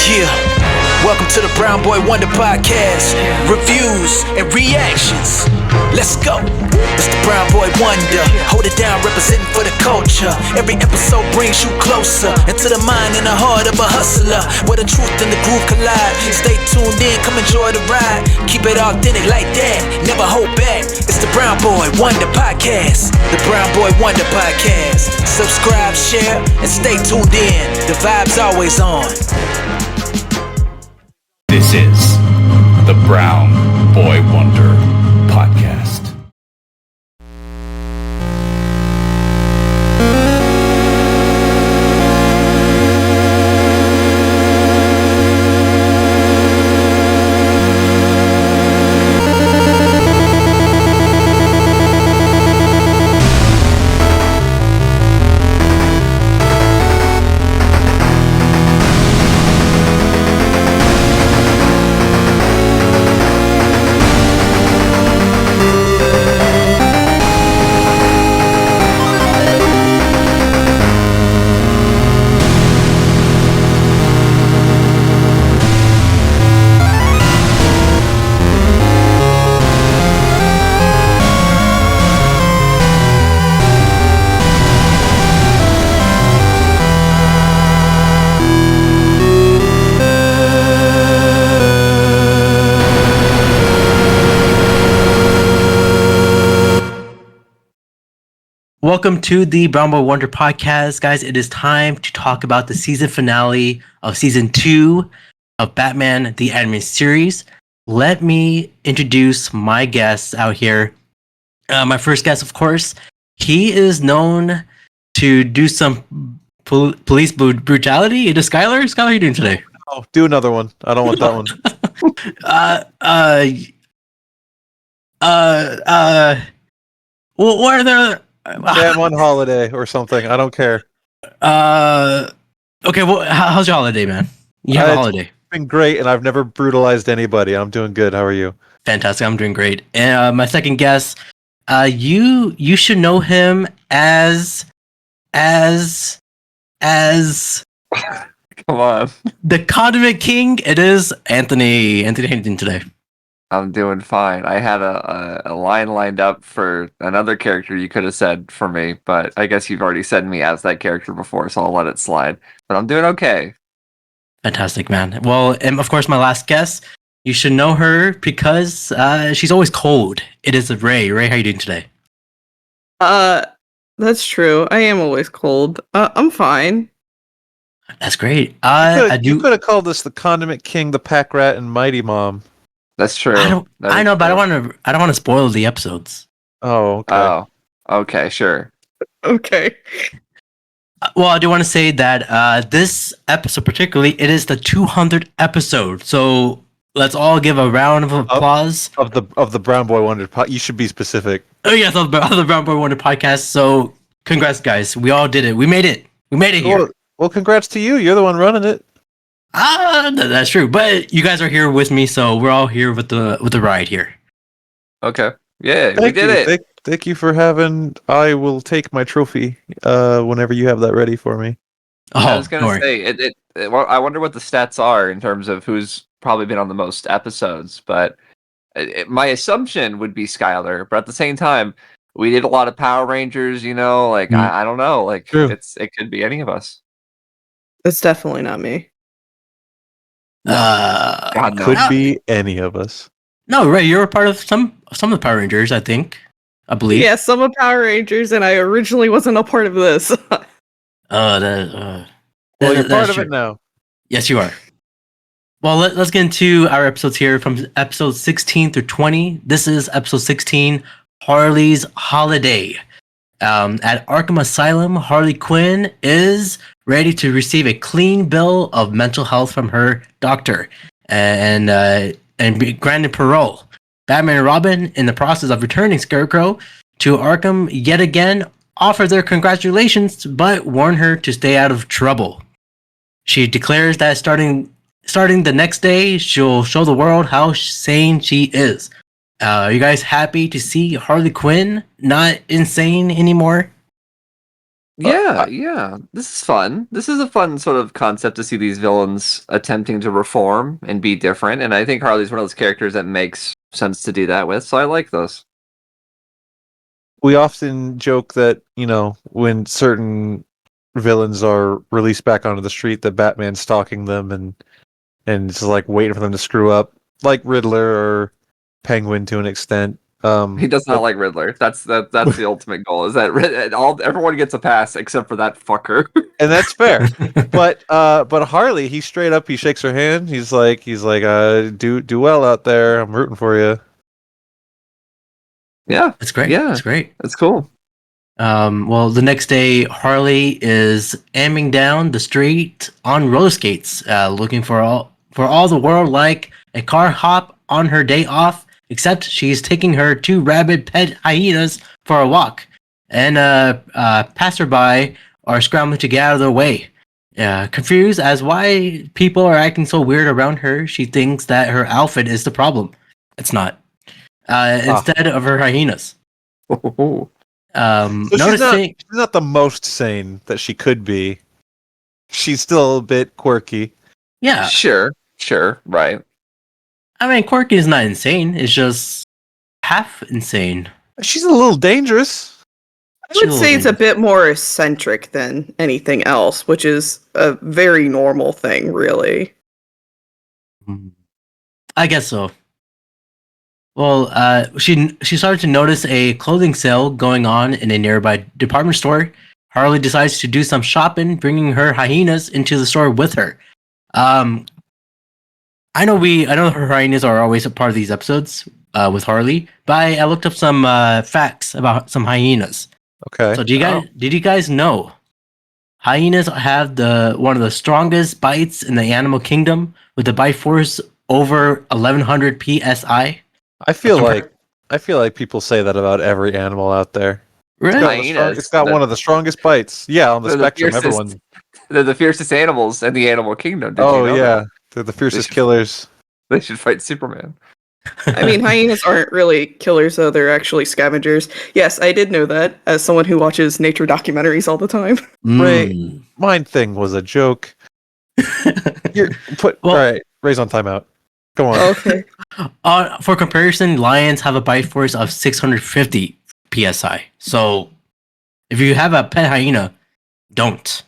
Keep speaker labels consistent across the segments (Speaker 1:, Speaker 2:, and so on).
Speaker 1: Yeah, welcome to the Brown Boy Wonder Podcast. Reviews and reactions. Let's go. It's the Brown Boy Wonder. Hold it down, representing for the culture. Every episode brings you closer into the mind and the heart of a hustler, where the truth and the groove collide. Stay tuned in, come enjoy the ride. Keep it authentic like that, never hold back. It's the Brown Boy Wonder Podcast. The Brown Boy Wonder Podcast. Subscribe, share, and stay tuned in. The vibe's always on.
Speaker 2: This is the Brown Boy Wonder Podcast.
Speaker 3: Welcome to the Brown Boy Wonder Podcast, guys. It is time to talk about the season finale of season 2 of Batman the Animated Series. Let me introduce my guests out here. My first guest, of course, he is known to do some police brutality. It is Skyler. Skyler, how are you doing today?
Speaker 4: Oh, do another one. I don't want that one.
Speaker 3: Well, what are the...
Speaker 4: Yeah, I'm on holiday or something. I don't care.
Speaker 3: Okay, well, how's your holiday, man? You have a holiday.
Speaker 4: It's been great, and I've never brutalized anybody. I'm doing good. How are you?
Speaker 3: Fantastic. I'm doing great. And my second guest, you should know him as
Speaker 5: Come on.
Speaker 3: the Condiment King. It is Anthony. Anthony, how are you doing today?
Speaker 5: I'm doing fine. I had a line lined up for another character you could have said for me, but I guess you've already said me as that character before, so I'll let it slide. But I'm doing okay.
Speaker 3: Fantastic, man. Well, and of course, my last guest, you should know her because she's always cold. It is Ray. Ray, how are you doing today?
Speaker 6: That's true. I am always cold. I'm fine.
Speaker 3: That's great.
Speaker 4: You could have called this the Condiment King, the Pack Rat, and Mighty Mom.
Speaker 5: That's true.
Speaker 3: I know, but I don't want to spoil the episodes.
Speaker 4: Oh, okay.
Speaker 5: Oh, okay, sure.
Speaker 6: Okay.
Speaker 3: Well, I do want to say that this episode, particularly, it is the 200th episode. So let's all give a round of applause
Speaker 4: of the Brown Boy Wonder. You should be specific.
Speaker 3: Oh yes, of the Brown Boy Wonder Podcast. So congrats, guys! We all did it. We made it. We made it here.
Speaker 4: Well, congrats to you. You're the one running it.
Speaker 3: That's true. But you guys are here with me, so we're all here with the ride here.
Speaker 5: Okay. Yeah, we did it.
Speaker 4: Thank you for having. I will take my trophy whenever you have that ready for me.
Speaker 3: Oh,
Speaker 5: I was gonna say well, I wonder what the stats are in terms of who's probably been on the most episodes. But my assumption would be Skyler. But at the same time, we did a lot of Power Rangers. You know, like I don't know. Like
Speaker 4: True.
Speaker 5: it could be any of us.
Speaker 6: It's definitely not me.
Speaker 5: God, no.
Speaker 4: Could be any of us.
Speaker 3: No, Ray, you're a part of some of the Power Rangers, I believe.
Speaker 6: Yeah, some of Power Rangers, and I originally wasn't a part of this.
Speaker 4: Well, you're part of it now.
Speaker 3: Yes, you are. Well, let's get into our episodes here from episode 16 through 20. This is episode 16, Harley's Holiday. At Arkham Asylum, Harley Quinn is ready to receive a clean bill of mental health from her doctor and be granted parole. Batman and Robin, in the process of returning Scarecrow to Arkham yet again, offer their congratulations but warn her to stay out of trouble. She declares that starting the next day, she'll show the world how sane she is. Are you guys happy to see Harley Quinn not insane anymore?
Speaker 5: Yeah. This is fun. This is a fun sort of concept to see these villains attempting to reform and be different. And I think Harley's one of those characters that makes sense to do that with. So I like this.
Speaker 4: We often joke that, when certain villains are released back onto the street, that Batman's stalking them and just like waiting for them to screw up, like Riddler or Penguin to an extent.
Speaker 5: He does not like Riddler. That's the ultimate goal. Is that everyone gets a pass except for that fucker.
Speaker 4: And that's fair. but Harley, he shakes her hand. He's like, do well out there. I'm rooting for you.
Speaker 5: Yeah,
Speaker 3: That's great.
Speaker 5: Yeah.
Speaker 3: That's great.
Speaker 5: that's cool.
Speaker 3: Well, the next day, Harley is aiming down the street on roller skates, looking for all the world like a car hop on her day off. Except she's taking her two rabid pet hyenas for a walk, and passerby are scrambling to get out of their way. Confused as why people are acting so weird around her, she thinks that her outfit is the problem. It's not. Instead of her hyenas.
Speaker 4: So
Speaker 3: Noticing,
Speaker 4: she's not the most sane that she could be. She's still a bit quirky.
Speaker 3: yeah.
Speaker 5: Sure, right.
Speaker 3: I mean, quirky is not insane. It's just half insane.
Speaker 4: She's a little dangerous.
Speaker 6: I would say it's a bit more eccentric than anything else, which is a very normal thing, really.
Speaker 3: I guess so. Well, she started to notice a clothing sale going on in a nearby department store. Harley decides to do some shopping, bringing her hyenas into the store with her. I know her hyenas are always a part of these episodes with Harley, but I looked up some facts about some hyenas.
Speaker 4: Okay.
Speaker 3: So did you guys know hyenas have one of the strongest bites in the animal kingdom with a bite force over 1100 psi?
Speaker 4: I feel like people say that about every animal out there.
Speaker 3: Really?
Speaker 4: It's got one of the strongest bites. Yeah, on the spectrum, everyone.
Speaker 5: They're the fiercest animals in the animal kingdom. Did you know
Speaker 4: yeah,
Speaker 5: that?
Speaker 4: they're the fiercest killers.
Speaker 5: They should fight Superman.
Speaker 6: I mean, hyenas aren't really killers, though. They're actually scavengers. Yes, I did know that as someone who watches nature documentaries all the time.
Speaker 4: Ray, mine thing was a joke. All right, Ray's on timeout. Come on.
Speaker 6: Okay.
Speaker 3: For comparison, lions have a bite force of 650 psi. So if you have a pet hyena, don't.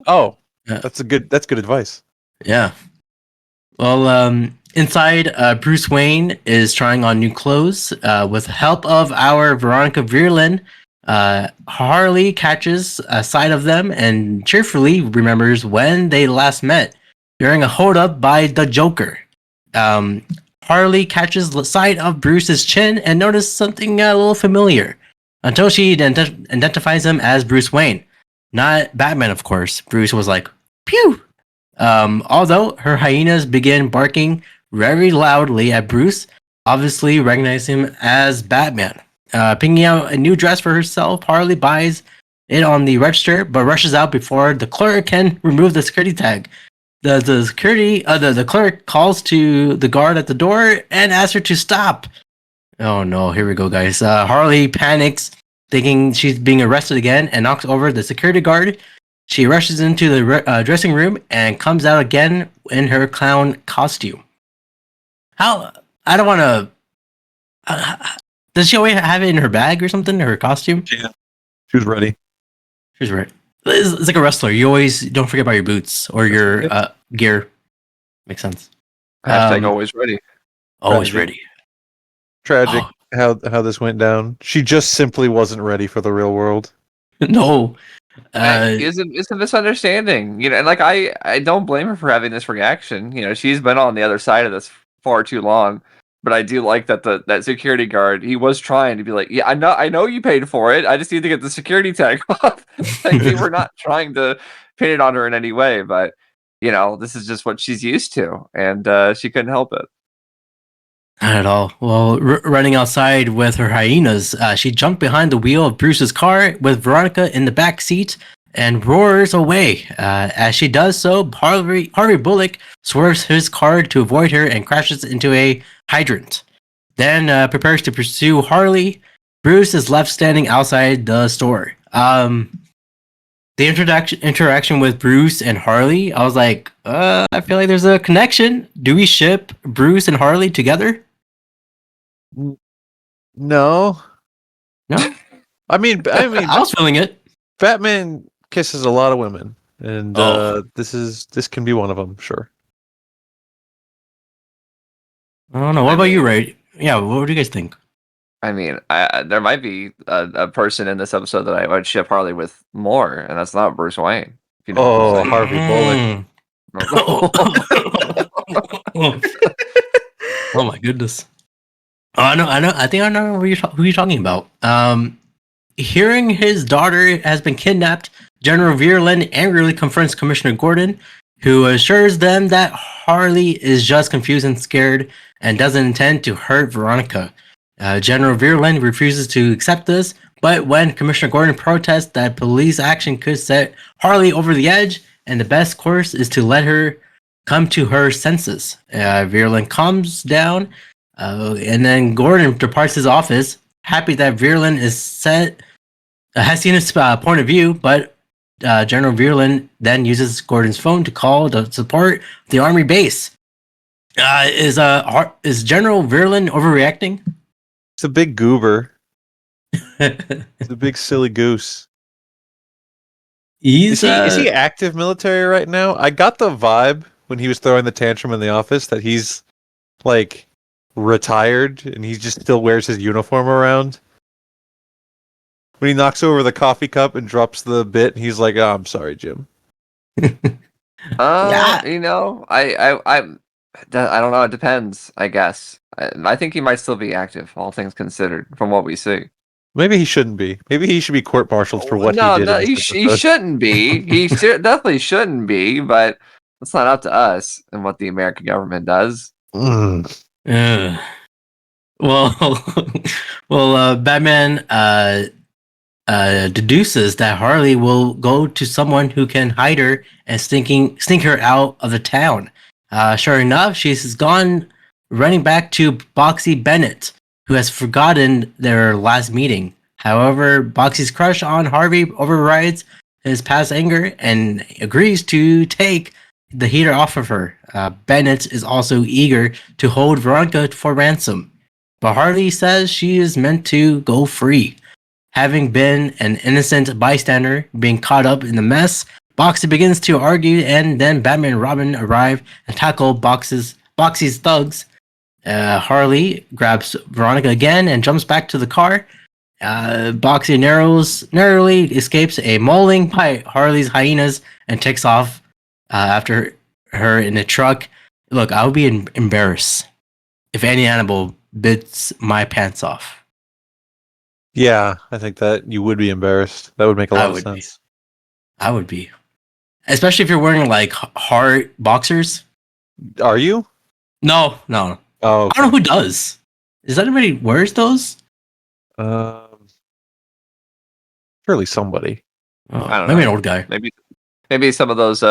Speaker 4: Oh,
Speaker 3: Yeah.
Speaker 4: that's good advice.
Speaker 3: Yeah. Well, inside, Bruce Wayne is trying on new clothes. With the help of our Veronica Virlin, Harley catches a sight of them and cheerfully remembers when they last met during a holdup by the Joker. Harley catches the sight of Bruce's chin and notices something a little familiar until she identifies him as Bruce Wayne. Not Batman, of course. Bruce was like, pew! Although her hyenas begin barking very loudly at Bruce, obviously recognizing him as Batman. Picking out a new dress for herself, Harley buys it on the register, but rushes out before the clerk can remove the security tag. The clerk calls to the guard at the door and asks her to stop. Oh no, here we go, guys. Harley panics, thinking she's being arrested again, and knocks over the security guard. She rushes into the dressing room and comes out again in her clown costume. I don't want to. Does she always have it in her bag or something? Her costume?
Speaker 4: Yeah. She was ready.
Speaker 3: She's right. It's like a wrestler. You always don't forget about your boots or your gear. Makes sense.
Speaker 5: Hashtag always ready.
Speaker 3: Always ready.
Speaker 4: Tragic how this went down. She just simply wasn't ready for the real world.
Speaker 3: No.
Speaker 5: It's a misunderstanding, and like I don't blame her for having this reaction. She's been on the other side of this far too long. But I do like that that security guard, he was trying to be like, yeah, I know you paid for it. I just need to get the security tag off. Like, they were not trying to pin it on her in any way, but this is just what she's used to, and she couldn't help it.
Speaker 3: Not at all. Well, running outside with her hyenas, she jumped behind the wheel of Bruce's car with Veronica in the back seat and roars away. As she does so, Harvey Bullock swerves his car to avoid her and crashes into a hydrant. Then prepares to pursue Harley. Bruce is left standing outside the store. the interaction with Bruce and Harley, I was like, I feel like there's a connection. Do we ship Bruce and Harley together?
Speaker 4: No,
Speaker 3: No,
Speaker 4: I mean,
Speaker 3: I was feeling it.
Speaker 4: Batman kisses a lot of women, and this can be one of them. Sure.
Speaker 3: I don't know. What about you, Ray? Yeah, what do you guys think?
Speaker 5: I mean, there might be a person in this episode that I would ship Harley with more, and that's not Bruce Wayne. If you know what I'm saying.
Speaker 4: Harvey Bullock.
Speaker 3: Oh my goodness. Oh, I know. I think I know who you're talking about. Hearing his daughter has been kidnapped, General Virulent angrily confronts Commissioner Gordon, who assures them that Harley is just confused and scared and doesn't intend to hurt Veronica. General Virulent refuses to accept this, but when Commissioner Gordon protests that police action could set Harley over the edge, and the best course is to let her come to her senses. Virulent calms down, and then Gordon departs his office, happy that Virulent has seen his point of view, but General Virulent then uses Gordon's phone to call the support the army base. Is General Virulent overreacting?
Speaker 4: It's a big goober. It's a big silly goose. Is he active military right now? I got the vibe when he was throwing the tantrum in the office that he's like retired and he just still wears his uniform around. When he knocks over the coffee cup and drops the bit, he's like, "Oh, I'm sorry, Jim."
Speaker 3: Yeah.
Speaker 5: You know, I don't know. It depends, I guess. I think he might still be active, all things considered, from what we see.
Speaker 4: Maybe he shouldn't be. Maybe he should be court-martialed for what he did.
Speaker 5: No, he shouldn't be. He definitely shouldn't be, but it's not up to us and what the American government does.
Speaker 3: Well, Batman deduces that Harley will go to someone who can hide her and sneak her out of the town. Sure enough, she's gone running back to Boxy Bennett, who has forgotten their last meeting. However, Boxy's crush on Harvey overrides his past anger and agrees to take the heater off of her. Bennett is also eager to hold Veronica for ransom, but Harley says she is meant to go free. Having been an innocent bystander being caught up in the mess, Boxy begins to argue, and then Batman and Robin arrive and tackle Boxy's thugs. Harley grabs Veronica again and jumps back to the car. Boxy narrowly escapes a mauling by Harley's hyenas and takes off after her in a truck. Look, I would be embarrassed if any animal bits my pants off.
Speaker 4: Yeah, I think that you would be embarrassed. That would make a lot of sense.
Speaker 3: I would be. Especially if you're wearing like hard boxers.
Speaker 4: Are you?
Speaker 3: No.
Speaker 4: Oh,
Speaker 3: okay. I don't know who does. Is anybody wears those?
Speaker 4: Surely somebody.
Speaker 5: I don't
Speaker 3: maybe
Speaker 5: know.
Speaker 3: An old guy.
Speaker 5: Maybe some of those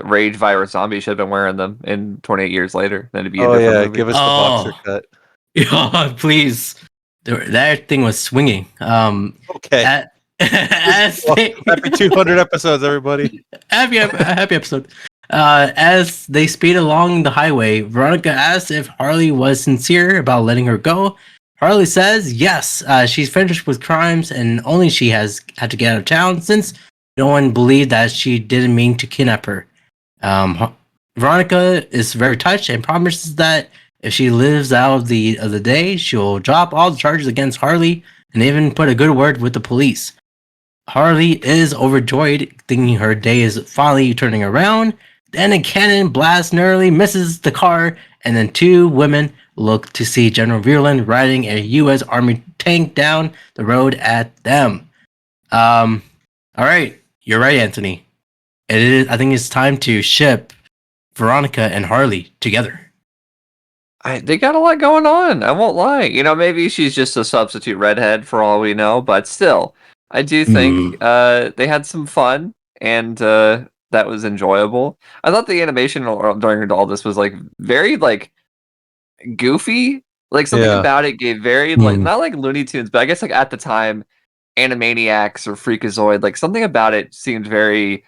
Speaker 5: rage virus zombies should have been wearing them in 28 years later. That'd be a different movie.
Speaker 4: Give us the boxer cut.
Speaker 3: Yeah, please. That thing was swinging.
Speaker 4: Okay. Happy 200 episodes, everybody.
Speaker 3: Happy episode. As they speed along the highway, Veronica asks if Harley was sincere about letting her go. Harley says yes, she's finished with crimes and only she has had to get out of town since no one believed that she didn't mean to kidnap her. Veronica is very touched and promises that if she lives out of the day, she'll drop all the charges against Harley and even put a good word with the police. Harley is overjoyed, thinking her day is finally turning around. Then a cannon blast narrowly misses the car, and then two women look to see General Virulent riding a U.S. Army tank down the road at them. All right, you're right, Anthony. I think it's time to ship Veronica and Harley together.
Speaker 5: They got a lot going on. I won't lie. You know, maybe she's just a substitute redhead for all we know, but still, I do think they had some fun, and that was enjoyable. I thought the animation during all this was like very like goofy. Like something about it gave very like not like Looney Tunes, but I guess like at the time Animaniacs or Freakazoid. Like something about it seemed very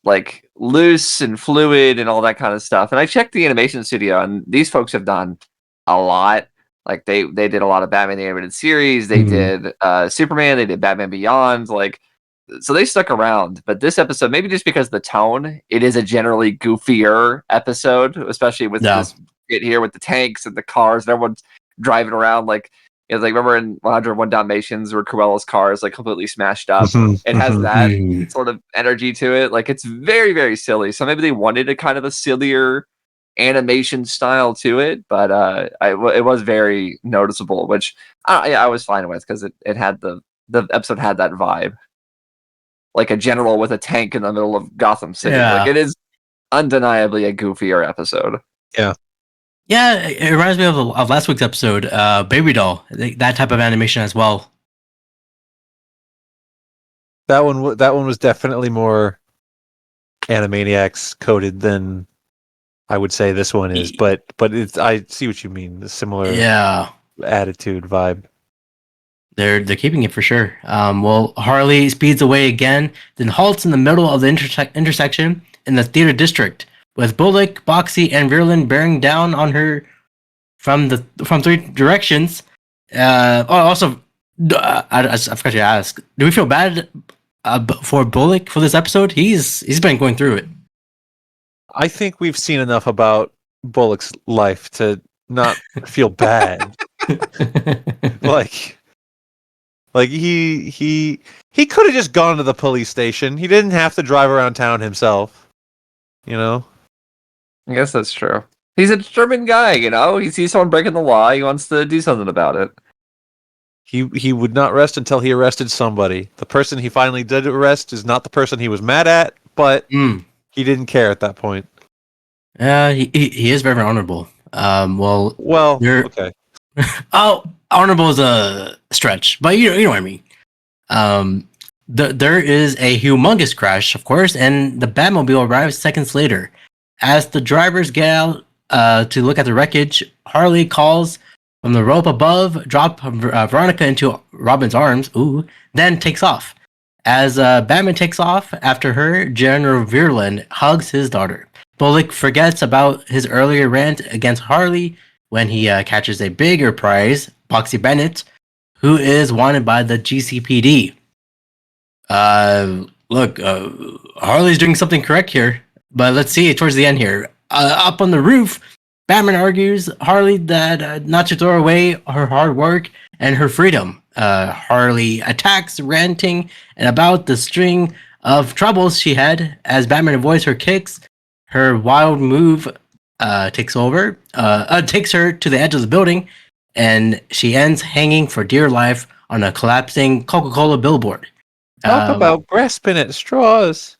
Speaker 5: like loose and fluid and all that kind of stuff. And I checked the animation studio, and these folks have done a lot. Like they did a lot of Batman the Animated Series. They did Superman. They did Batman Beyond. Like so they stuck around. But this episode, maybe just because of the tone, it is a generally goofier episode, especially with this bit here with the tanks and the cars and everyone's driving around like. It's like remember in 101 Dalmatians where Cruella's car is like completely smashed up. It has that sort of energy to it. Like it's very, very silly. So maybe they wanted a kind of a sillier animation style to it, but it was very noticeable, which I was fine with because it had the episode had that vibe, like a general with a tank in the middle of Gotham City.
Speaker 3: Yeah.
Speaker 5: Like it is undeniably a goofier episode.
Speaker 4: Yeah.
Speaker 3: Yeah, it reminds me of last week's episode, Baby Doll, that type of animation as well.
Speaker 4: That one was definitely more Animaniacs coded than I would say this one is, but it's I see what you mean. The similar attitude vibe.
Speaker 3: They're keeping it for sure. Well, Harley speeds away again, then halts in the middle of the intersection in the theater district, with Bullock, Boxy, and Virulin bearing down on her from three directions. Also, I forgot to ask: do we feel bad for Bullock for this episode? He's been going through it.
Speaker 4: I think we've seen enough about Bullock's life to not feel bad. Like he could have just gone to the police station. He didn't have to drive around town himself. You know?
Speaker 5: I guess that's true. He's a determined guy, you know? He sees someone breaking the law, he wants to do something about it.
Speaker 4: He would not rest until he arrested somebody. The person he finally did arrest is not the person he was mad at, but he didn't care at that point.
Speaker 3: Yeah, he is very honorable. Well,
Speaker 4: okay.
Speaker 3: Oh, honorable is a stretch, but you know what I mean. There is a humongous crash, of course, and the Batmobile arrives seconds later. As the drivers get out to look at the wreckage, Harley calls from the rope above, drop Veronica into Robin's arms, then takes off. As Batman takes off after her, General Virulin hugs his daughter. Bullock forgets about his earlier rant against Harley when he catches a bigger prize, Boxy Bennett, who is wanted by the GCPD. Look, Harley's doing something correct here, but let's see it towards the end here. Up on the roof, Batman argues Harley that not to throw away her hard work and her freedom. Harley attacks, ranting and about the string of troubles she had as Batman avoids her kicks. Her wild move takes her to the edge of the building, and she ends hanging for dear life on a collapsing Coca-Cola billboard.
Speaker 4: Talk about grasping at straws.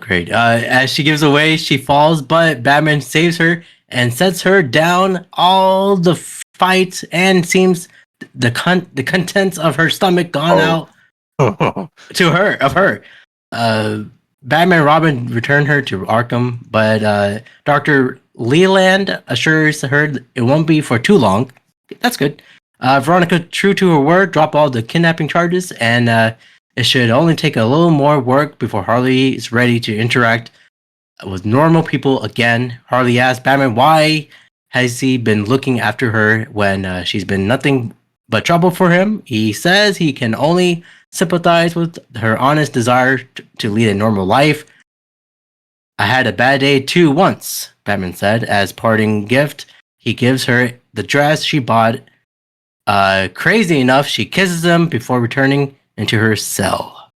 Speaker 3: Great. As she gives away, she falls, but Batman saves her and sets her down. All the fight and seems the contents of her stomach gone out to her. Batman and Robin return her to Arkham, but Dr. Leland assures her it won't be for too long. That's good. Veronica, true to her word, dropped all the kidnapping charges, and it should only take a little more work before Harley is ready to interact with normal people again. Harley asks Batman why has he been looking after her when she's been nothing but trouble for him. He says he can only sympathize with her honest desire to lead a normal life. I had a bad day too once, Batman said. As parting gift, he gives her the dress she bought. Crazy enough, she kisses him before returning into her cell.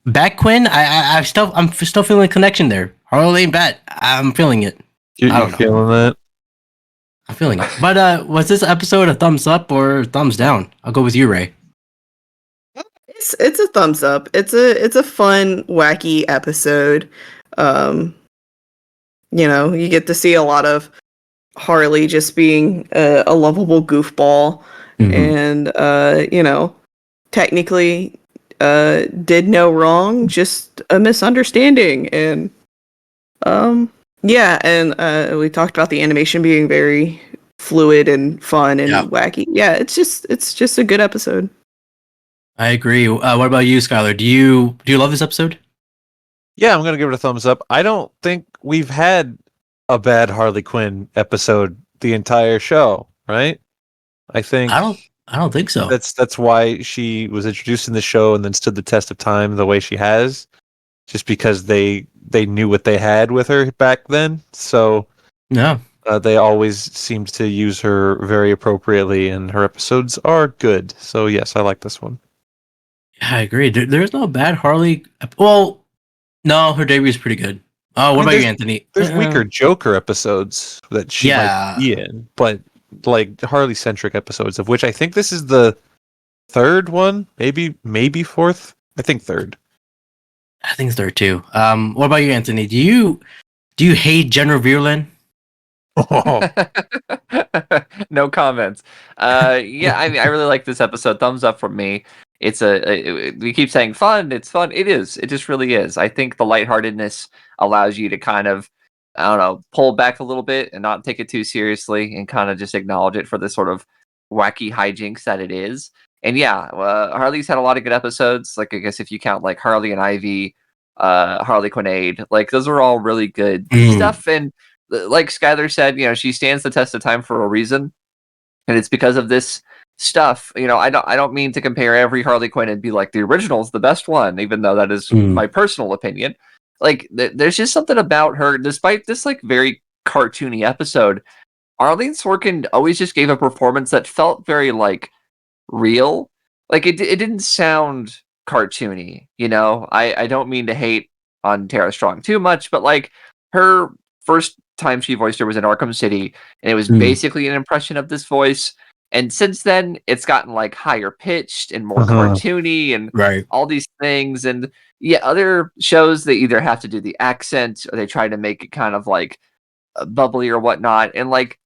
Speaker 3: Bat-Quinn, I'm still feeling a connection there. Harley and Bat, I'm feeling it.
Speaker 4: You're feeling that?
Speaker 3: I'm feeling it. But was this episode a thumbs up or thumbs down? I'll go with you, Ray.
Speaker 6: It's a thumbs up. It's a fun, wacky episode. You get to see a lot of Harley just being a lovable goofball, and technically did no wrong, just a misunderstanding, and we talked about the animation being very, fluid and fun and
Speaker 3: Yeah.
Speaker 6: wacky. Yeah, it's just a good episode.
Speaker 3: I agree. What about you, Skylar? Do you love this episode?
Speaker 4: Yeah, I'm gonna give it a thumbs up. I don't think we've had a bad Harley Quinn episode the entire show, right? I think
Speaker 3: I don't think so.
Speaker 4: that's why she was introduced in the show and then stood the test of time the way she has, just because they knew what they had with her back then. So
Speaker 3: No.
Speaker 4: they always seemed to use her very appropriately, and her episodes are good. So yes, I like this one.
Speaker 3: Yeah, I agree. There's no bad Harley. Well, no, her debut is pretty good. Oh, what
Speaker 4: I mean,
Speaker 3: about you, Anthony?
Speaker 4: There's weaker Joker episodes that she
Speaker 3: Yeah.
Speaker 4: might be in, but like Harley centric episodes, of which I think this is the third one, maybe fourth. I think third.
Speaker 3: I think it's there too. What about you, Anthony? Do you hate Jen Revealin?
Speaker 5: No comments. Yeah, I mean, I really like this episode. Thumbs up from me. It's we keep saying fun. It's fun. It is. It just really is. I think the lightheartedness allows you to kind of, I don't know, pull back a little bit and not take it too seriously and kind of just acknowledge it for the sort of wacky hijinks that it is. And yeah, Harley's had a lot of good episodes. Like, I guess if you count like Harley and Ivy, Harley Quinade, like those are all really good stuff. And like Skyler said, she stands the test of time for a reason, and it's because of this stuff. I don't mean to compare every Harley Quinn and be like the original is the best one, even though that is my personal opinion. Like, there's just something about her, despite this like very cartoony episode. Arlene Sorkin always just gave a performance that felt very like real. Like it didn't sound cartoony. I don't mean to hate on Tara Strong too much, but like her first time she voiced her was in Arkham City, and it was basically an impression of this voice. And since then, it's gotten like higher pitched and more cartoony and all these things. And yeah, other shows, they either have to do the accent or they try to make it kind of like bubbly or whatnot. And like,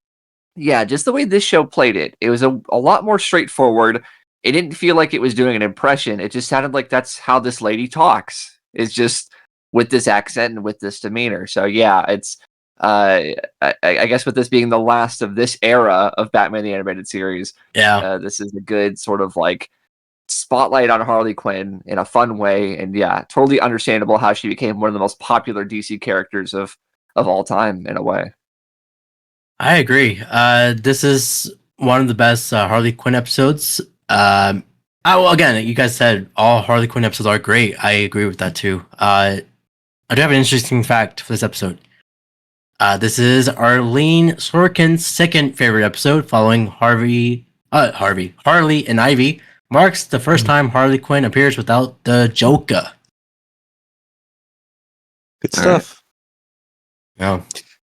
Speaker 5: yeah, just the way this show played it, it was a lot more straightforward. It didn't feel like it was doing an impression. It just sounded like that's how this lady talks. It's just with this accent and with this demeanor. So yeah, it's I guess with this being the last of this era of Batman the Animated Series, this is a good sort of like spotlight on Harley Quinn in a fun way, and yeah, totally understandable how she became one of the most popular DC characters of all time in a way.
Speaker 3: I agree. This is one of the best Harley Quinn episodes. Again, you guys said all Harley Quinn episodes are great. I agree with that too. I do have an interesting fact for this episode. This is Arlene Sorkin's second favorite episode, following Harley and Ivy. Marks the first time Harley Quinn appears without the Joker.
Speaker 4: Good stuff.
Speaker 3: Yeah.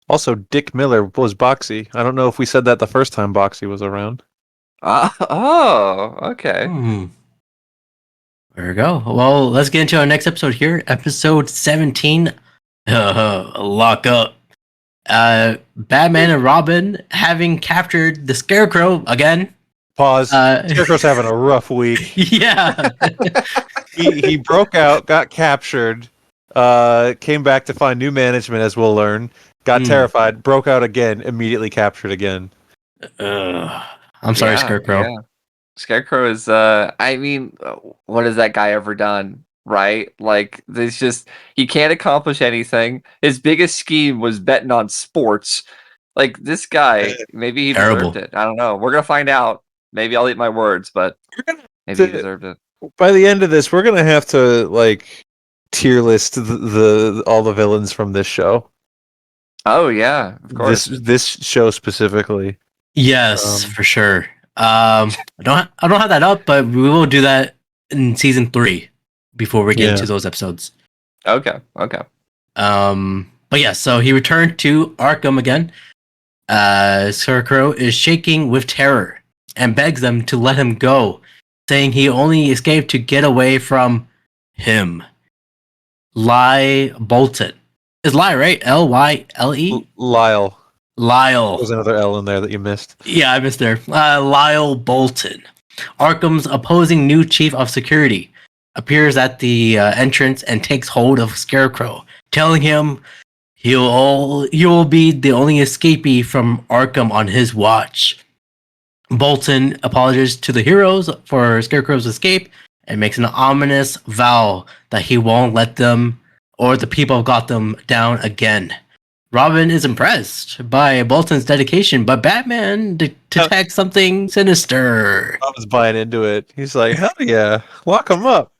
Speaker 4: Also, Dick Miller was Boxy. I don't know if we said that the first time Boxy was around.
Speaker 5: Oh, okay.
Speaker 3: There we go. Well, let's get into our next episode here. Episode 17. Lock up. Batman and Robin having captured the Scarecrow again.
Speaker 4: Pause. Scarecrow's having a rough week.
Speaker 3: Yeah.
Speaker 4: he broke out, got captured, came back to find new management, as we'll learn, got terrified, broke out again, immediately captured again.
Speaker 3: I'm sorry, Scarecrow.
Speaker 5: Yeah. Scarecrow is, I mean, what has that guy ever done? Right? Like, there's just, he can't accomplish anything. His biggest scheme was betting on sports. Like, this guy, maybe he deserved it. I don't know. We're going to find out. Maybe I'll eat my words, but maybe he deserved it.
Speaker 4: By the end of this, we're going to have to, like, tier list all the villains from this show.
Speaker 5: Oh, yeah, of course.
Speaker 4: This show specifically.
Speaker 3: Yes, for sure. I don't have that up, but we will do that in season 3 before we get into those episodes.
Speaker 5: Okay.
Speaker 3: But yeah, so he returned to Arkham again. Scarecrow is shaking with terror and begs them to let him go, saying he only escaped to get away from him. Lie Bolton. Is Lie right? L-Y-L-E?
Speaker 4: Lyle.
Speaker 3: Lyle.
Speaker 4: There's another L in there that you missed.
Speaker 3: Yeah, I missed there. Lyle Bolton, Arkham's opposing new chief of security, appears at the entrance and takes hold of Scarecrow, telling him He will be the only escapee from Arkham on his watch. Bolton apologizes to the heroes for Scarecrow's escape and makes an ominous vow that he won't let them or the people of Gotham down again. Robin is impressed by Bolton's dedication, but Batman detects something sinister.
Speaker 4: I was buying into it. He's like, hell yeah, lock him up.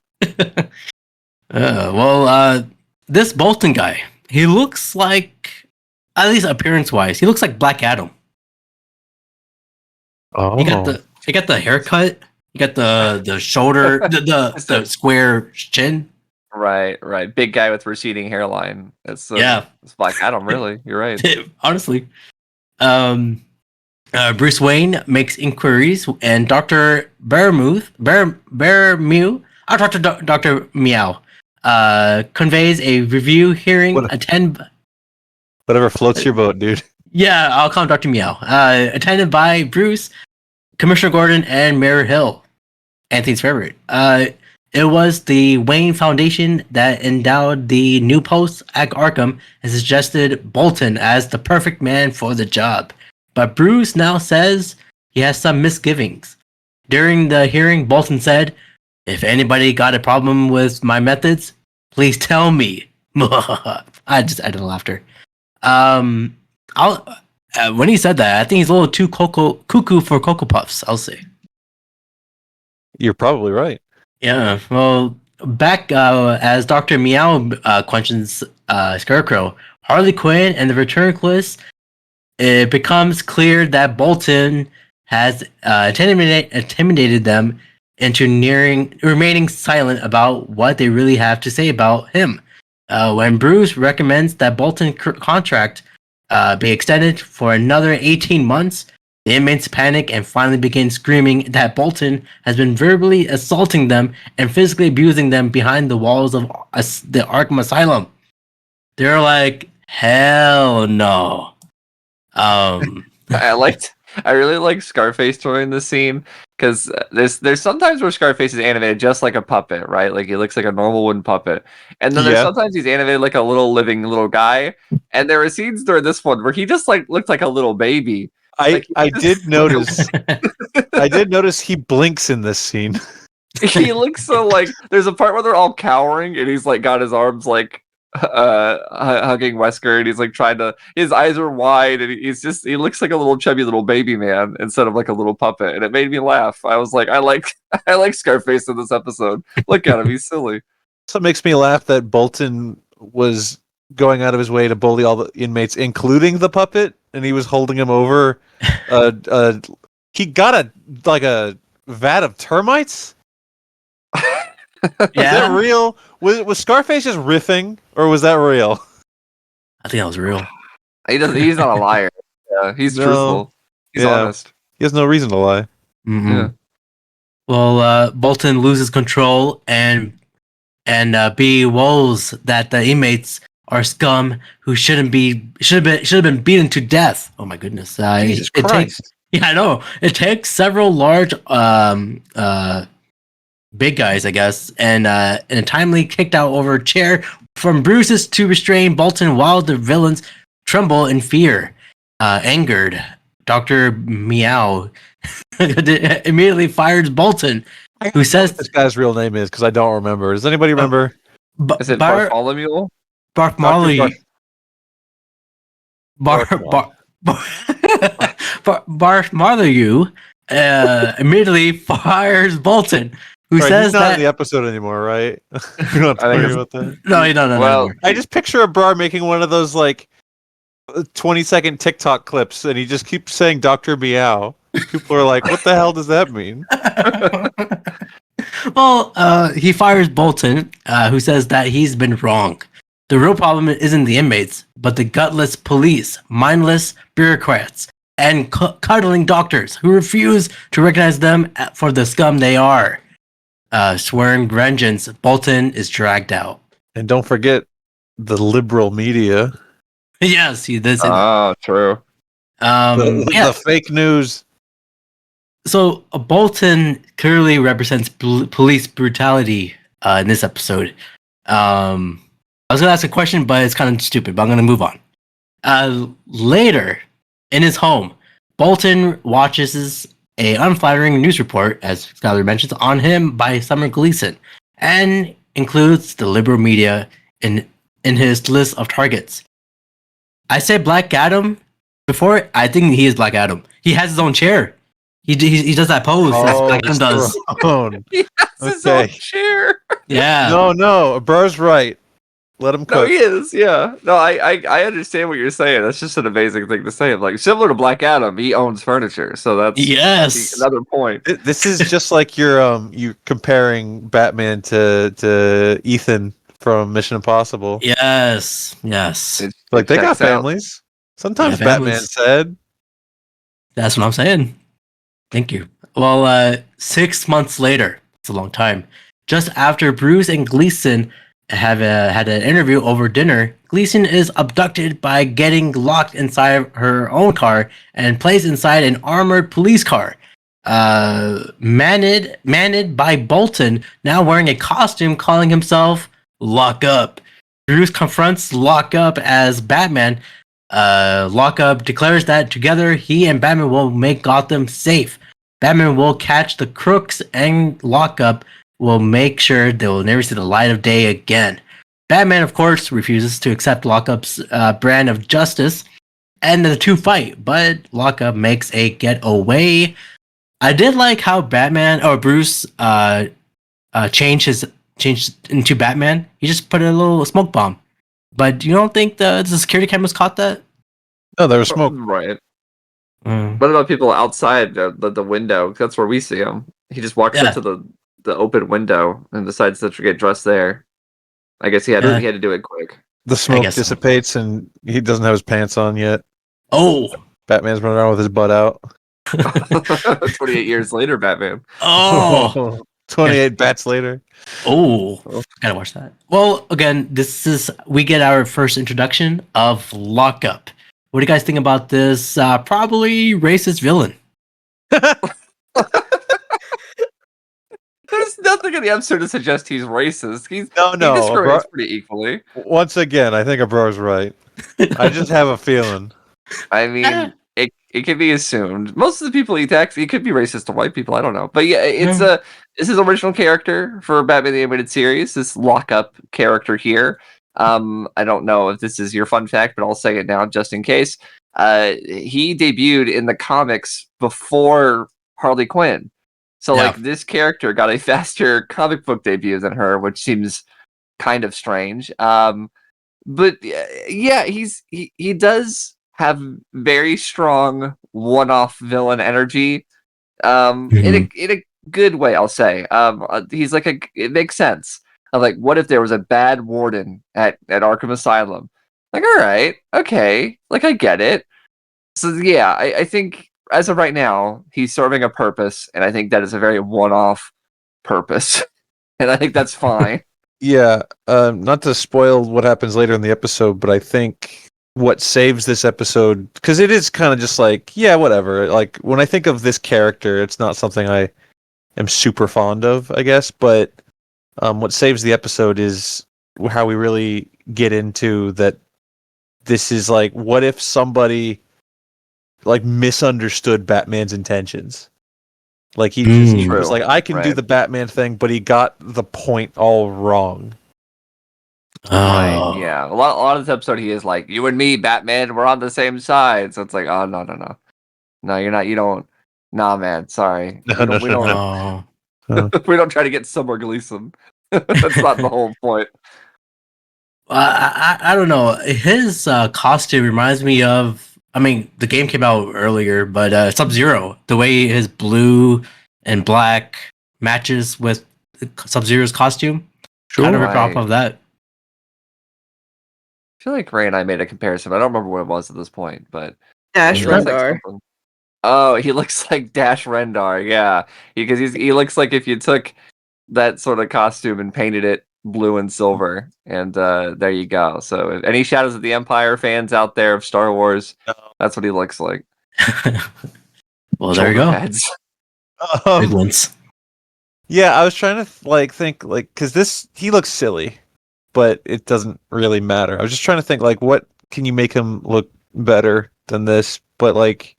Speaker 3: This Bolton guy, he looks like, at least appearance-wise, he looks like Black Adam.
Speaker 4: Oh,
Speaker 3: He got the haircut. You got the shoulder, the square chin.
Speaker 5: Right. Big guy with receding hairline. It's Black Adam, really. You're right.
Speaker 3: Honestly, Bruce Wayne makes inquiries, and Dr. Barmew, Dr. Meow, conveys a review hearing.
Speaker 4: Whatever floats your boat, dude.
Speaker 3: Yeah, I'll call him Dr. Meow. Attended by Bruce, Commissioner Gordon, and Mayor Hill, Anthony's favorite. It was the Wayne Foundation that endowed the new post at Arkham and suggested Bolton as the perfect man for the job. But Bruce now says he has some misgivings. During the hearing, Bolton said, "If anybody got a problem with my methods, please tell me." I just added laughter. When he said that, I think he's a little too cuckoo for Cocoa Puffs, I'll say.
Speaker 4: You're probably right.
Speaker 3: Yeah, well, back as Dr. Meow questions Scarecrow, Harley Quinn, and the return list, it becomes clear that Bolton has intimidated them into remaining silent about what they really have to say about him. When Bruce recommends that Bolton's contract be extended for another 18 months, the inmates panic and finally begin screaming that Bolton has been verbally assaulting them and physically abusing them behind the walls of the Arkham Asylum. They're like, hell no.
Speaker 5: I really like Scarface during this scene because there's sometimes where Scarface is animated just like a puppet, right? Like he looks like a normal wooden puppet, and then there's sometimes he's animated like a living little guy. And there were scenes during this one where he just like looked like a little baby.
Speaker 4: I did notice. I did notice he blinks in this scene.
Speaker 5: He looks so like there's a part where they're all cowering and he's like got his arms like hugging Wesker and he's like trying to. His eyes are wide and he looks like a little chubby little baby man instead of like a little puppet, and it made me laugh. I was like, I like Scarface in this episode. Look at him, he's silly.
Speaker 4: So it makes me laugh that Bolton was going out of his way to bully all the inmates, including the puppet, and he was holding him over. He got a vat of termites. Is that real? Was Scarface just riffing, or was that real?
Speaker 3: I think that was real.
Speaker 5: He's not a liar. Yeah, he's truthful. He's honest.
Speaker 4: He has no reason to lie.
Speaker 3: Mm-hmm.
Speaker 5: Yeah.
Speaker 3: Well, Bolton loses control and bewills that the inmates are scum who should have been beaten to death. Oh my goodness!
Speaker 4: Jesus Christ!
Speaker 3: I know. It takes several large big guys, I guess, and a timely kicked out over a chair from Bruce's to restrain Bolton while the villains tremble in fear. Angered, Dr. Meow immediately fires Bolton, who says
Speaker 4: this guy's real name is, because I don't remember. Does anybody remember?
Speaker 5: Is it Bartholomew?
Speaker 3: Bartholomew. Bartholomew immediately fires Bolton, who says
Speaker 4: he's not
Speaker 3: that
Speaker 4: in the episode anymore, right? You don't have to worry about that.
Speaker 3: No, you don't know.
Speaker 5: Well,
Speaker 4: I just picture Abrar making one of those like 20-second TikTok clips, and he just keeps saying Dr. Meow. People are like, "What the hell does that mean?"
Speaker 3: Well, he fires Bolton, who says that he's been wrong. The real problem isn't the inmates, but the gutless police, mindless bureaucrats, and cuddling doctors who refuse to recognize them for the scum they are. Swearing vengeance, Bolton is dragged out.
Speaker 4: And don't forget the liberal media.
Speaker 3: Yes, this.
Speaker 5: Oh, true.
Speaker 4: The fake news.
Speaker 3: So Bolton clearly represents police brutality in this episode. I was gonna ask a question, but it's kind of stupid. But I'm gonna move on. Later, in his home, Bolton watches a unflattering news report, as Skyler mentions, on him by Summer Gleason, and includes the liberal media in his list of targets. I said Black Adam before. I think he is Black Adam. He has his own chair. He does that pose as Black Adam does.
Speaker 4: Throne.
Speaker 5: He has his
Speaker 4: Okay.
Speaker 5: own chair.
Speaker 3: Yeah.
Speaker 4: No, Abrar's right. Let him
Speaker 5: No,
Speaker 4: cook.
Speaker 5: he is. Yeah. No, I understand what you're saying. That's just an amazing thing to say. Like similar to Black Adam, he owns furniture, so that's
Speaker 3: Yes.
Speaker 5: another point.
Speaker 4: This is just like you comparing Batman to Ethan from Mission Impossible.
Speaker 3: Yes. Yes.
Speaker 4: Like they got
Speaker 5: checks out.
Speaker 4: families. Sometimes
Speaker 3: Yeah,
Speaker 4: Batman
Speaker 3: families.
Speaker 4: said,
Speaker 3: That's what I'm saying. Thank you. Well, 6 months later, it's a long time. Just after Bruce and Gleason have had an interview over dinner, Gleason is abducted by getting locked inside her own car and placed inside an armored police car. Manned by Bolton, now wearing a costume, calling himself Lock Up. Bruce confronts Lock Up as Batman. Lock Up declares that together he and Batman will make Gotham safe. Batman will catch the crooks, and Lock Up will make sure they will never see the light of day again. Batman, of course, refuses to accept Lock Up's brand of justice, and the two fight, but Lock Up makes a getaway. I did like how Batman or Bruce changed into Batman. He just put a little smoke bomb. But you don't think the security cameras caught that?
Speaker 4: "No, there was smoke."
Speaker 5: Right. What about people outside the window? That's where we see him. He just walks
Speaker 3: Yeah.
Speaker 5: up to the open window and decides to get dressed there. I guess he had to do it quick.
Speaker 4: The smoke
Speaker 3: guess so.
Speaker 4: dissipates, and he doesn't have his pants on yet.
Speaker 3: Oh,
Speaker 4: Batman's running around with his butt out.
Speaker 5: 28 years later, Batman.
Speaker 3: oh,
Speaker 4: 28 bats later.
Speaker 3: oh! Gotta watch that. Well, again, we get our first introduction of Lockup. What do you guys think about this? Probably racist villain.
Speaker 5: There's nothing in the episode to suggest he's racist. He
Speaker 4: No,
Speaker 5: discriminates pretty equally.
Speaker 4: Once again, I think Abrar's right. I just have a feeling.
Speaker 5: I mean, it could be assumed. Most of the people he attacks, he could be racist to white people. I don't know, but yeah, it's this is original character for Batman the Animated Series. This Lockup character here. I don't know if this is your fun fact, but I'll say it now just in case. He debuted in the comics before Harley Quinn, so like this character got a faster comic book debut than her, which seems kind of strange. But yeah, he does have very strong one-off villain energy, in a good way, I'll say. He's like it makes sense. Of like, what if there was a bad warden at Arkham Asylum? Like, all right, okay, like I get it. So yeah, I think as of right now, he's serving a purpose, and I think that is a very one-off purpose, and I think that's fine.
Speaker 4: Yeah, not to spoil what happens later in the episode, but I think what saves this episode, because it is kind of just like, yeah, whatever. Like, when I think of this character, it's not something I am super fond of, I guess, but what saves the episode is how we really get into that this is like, what if somebody like misunderstood Batman's intentions? Like he was like, I can do the Batman thing, but he got the point all wrong.
Speaker 5: Right, yeah. A lot of this episode, he is like, you and me, Batman, we're on the same side. So it's like, oh, no. No, you're not. You don't. Nah, man, sorry. We don't we don't try to get Summer Gleason. That's not the whole point.
Speaker 3: I don't know. His costume reminds me of. I mean, the game came out earlier, but Sub-Zero. The way his blue and black matches with Sub-Zero's costume, kind of ripped off of that.
Speaker 5: I feel like Ray and I made a comparison. I don't remember what it was at this point, but
Speaker 6: Dash
Speaker 5: he looks like
Speaker 6: Rendar.
Speaker 5: something. Oh, he looks like Dash Rendar, yeah. Because he looks like if you took that sort of costume and painted it blue and silver, and there you go. So if any Shadows of the Empire fans out there of Star Wars, that's what he looks like.
Speaker 3: Well, there you go.
Speaker 5: Pads.
Speaker 3: Big ones.
Speaker 4: Yeah, I was trying to think because he looks silly. but it doesn't really matter. I was just trying to think, like, what can you make him look better than this? But like,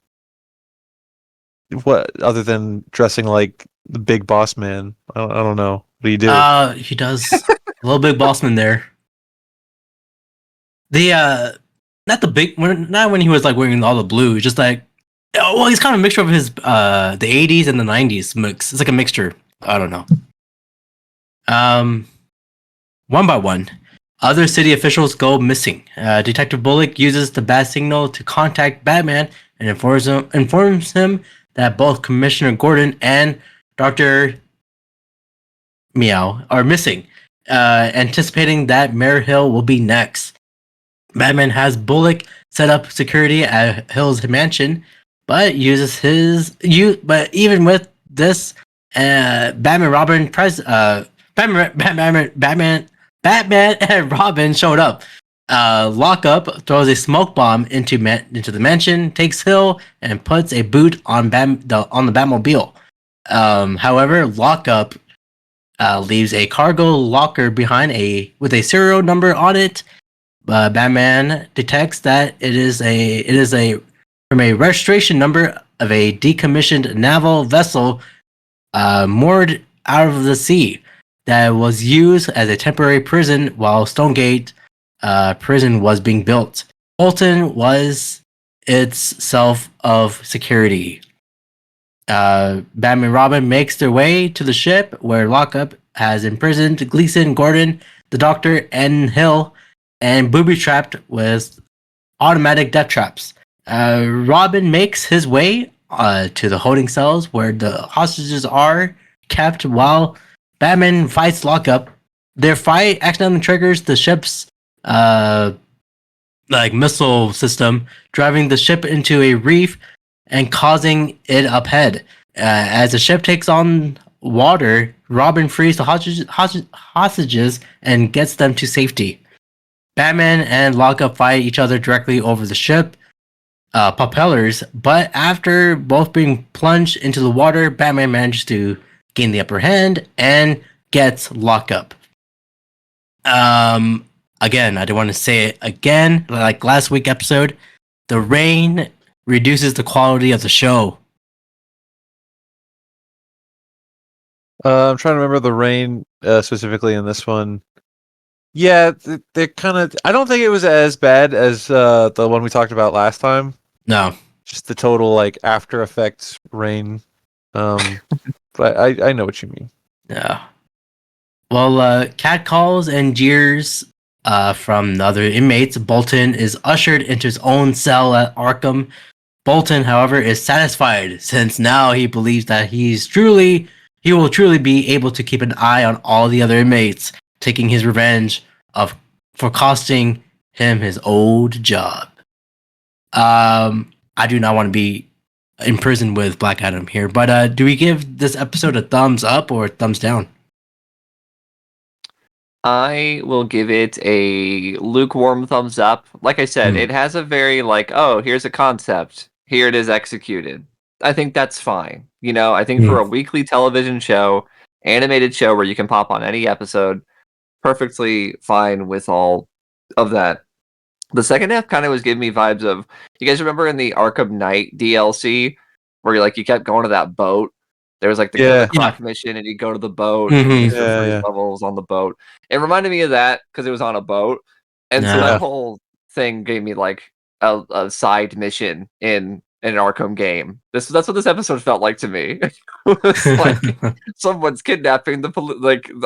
Speaker 4: what other than dressing like the big boss man? I don't know. What do you do?
Speaker 3: He does a little big bossman there. The not the big not when he was like wearing all the blue, just like well, he's kind of a mixture of his the 80s and the 90s mix. It's like a mixture. I don't know. One by one, other city officials go missing. Detective Bullock uses the bat signal to contact Batman and informs him that both Commissioner Gordon and Dr. Meow are missing, anticipating that Mayor Hill will be next. Batman has Bullock set up security at Hill's mansion, but but even with this, Batman and Robin showed up. Lockup throws a smoke bomb into the mansion, takes Hill, and puts a boot on the Batmobile. However, Lockup leaves a cargo locker behind with a serial number on it. Batman detects that it is from a registration number of a decommissioned naval vessel moored out of the sea that was used as a temporary prison while Stonegate prison was being built. Bolton was itself of security. Batman and Robin makes their way to the ship where Lockup has imprisoned Gleason, Gordon, the Doctor, and Hill, and booby-trapped with automatic death traps. Robin makes his way to the holding cells where the hostages are kept while Batman fights Lockup. Their fight accidentally triggers the ship's missile system, driving the ship into a reef and causing it uphead. As the ship takes on water, Robin frees the hostages and gets them to safety. Batman and Lockup fight each other directly over the ship propellers, but after both being plunged into the water, Batman manages to gain the upper hand and gets Lockup. Again, I don't want to say it again, like last week episode, the rain reduces the quality of the show.
Speaker 4: I'm trying to remember the rain specifically in this one. Yeah, they're kind of. I don't think it was as bad as the one we talked about last time.
Speaker 3: No,
Speaker 4: Just the total like after effects rain. But I know what you mean.
Speaker 3: yeah. Well, cat calls and jeers from the other inmates. Bolton is ushered into his own cell at Arkham. Bolton, however, is satisfied since now he believes that he will truly be able to keep an eye on all the other inmates, taking his revenge for costing him his old job. I do not want to be in prison with Black Adam here, but do we give this episode a thumbs up or a thumbs down?
Speaker 5: I will give it a lukewarm thumbs up. Like I said, it has a very oh, here's a concept. Here it is executed. I think that's fine. I think for a weekly television show, animated show where you can pop on any episode, perfectly fine with all of that. The second half kind of was giving me vibes of, you guys remember in the Arkham Knight DLC where you kept going to that boat? There was the clock mission, and you go to the boat. And you use the first levels on the boat. It reminded me of that because it was on a boat, and so that whole thing gave me a side mission in an Arkham game. That's what this episode felt like to me. It was someone's kidnapping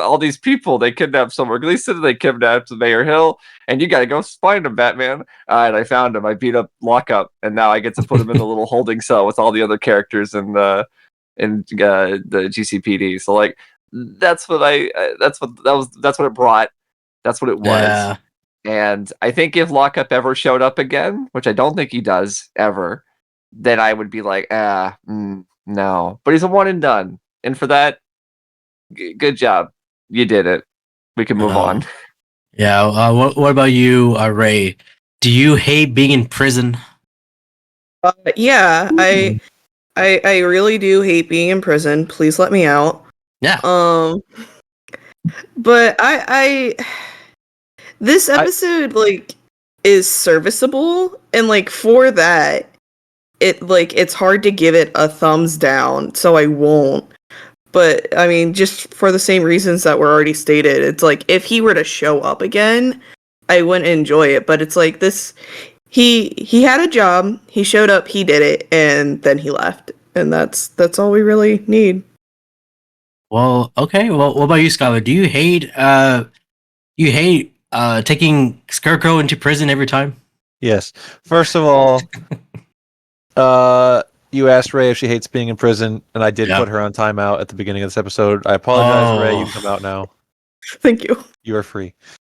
Speaker 5: all these people. They kidnapped Summer Gleason. They kidnapped Mayor Hill, and you got to go find him, Batman. And I found him. I beat up Lockup, and now I get to put him in the little holding cell with all the other characters in the GCPD. So that's what it brought. That's what it was.
Speaker 3: Yeah.
Speaker 5: And I think if Lockup ever showed up again, which I don't think he does ever, then I would be no. But he's a one and done. And for that, good job. You did it. We can move on.
Speaker 3: Yeah. What about you, Ray? Do you hate being in prison?
Speaker 6: Yeah, I really do hate being in prison. Please let me out.
Speaker 3: Yeah.
Speaker 6: But I This episode like is serviceable, and like for that, it's hard to give it a thumbs down, so I won't. But I mean, just for the same reasons that were already stated, it's like if he were to show up again, I wouldn't enjoy it. But it's like this: he had a job, he showed up, he did it, and then he left, and that's all we really need.
Speaker 3: Well, okay. Well, what about you, Skylar? Do you hate taking Scarecrow into prison every time?
Speaker 4: Yes. First of all, you asked Ray if she hates being in prison, and I did
Speaker 3: Yeah.
Speaker 4: put her on timeout at the beginning of this episode. I apologize, Ray. You can come out now.
Speaker 6: Thank you.
Speaker 4: You are free.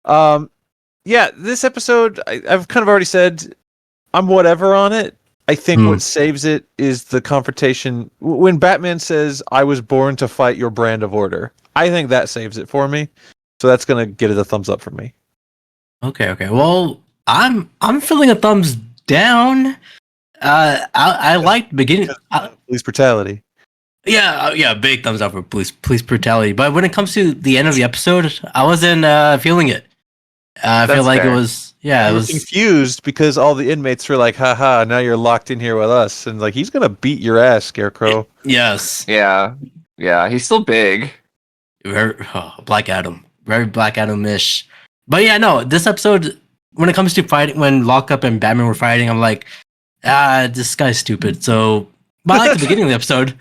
Speaker 4: Yeah, this episode, I've kind of already said I'm whatever on it. I think what saves it is the confrontation. When Batman says, "I was born to fight your brand of order," I think that saves it for me. So that's gonna get it a thumbs up for me.
Speaker 3: Okay. Well, I'm feeling a thumbs down. I liked beginning.
Speaker 4: Police brutality.
Speaker 3: Yeah, big thumbs up for police brutality. But when it comes to the end of the episode, I wasn't feeling it. I feel
Speaker 5: That's
Speaker 3: like
Speaker 5: fair.
Speaker 3: it was. Yeah,
Speaker 4: I
Speaker 3: it
Speaker 4: was
Speaker 3: was.
Speaker 4: confused because all the inmates were like, "Haha, now you're locked in here with us," and like he's gonna beat your ass, Scarecrow.
Speaker 3: Yes.
Speaker 5: Yeah, he's still big.
Speaker 3: Black Adam. Very Black Adam-ish. But yeah, no, this episode, when it comes to fighting, when Lockup and Batman were fighting, I'm like, this guy's stupid. So, but I like the beginning of the episode.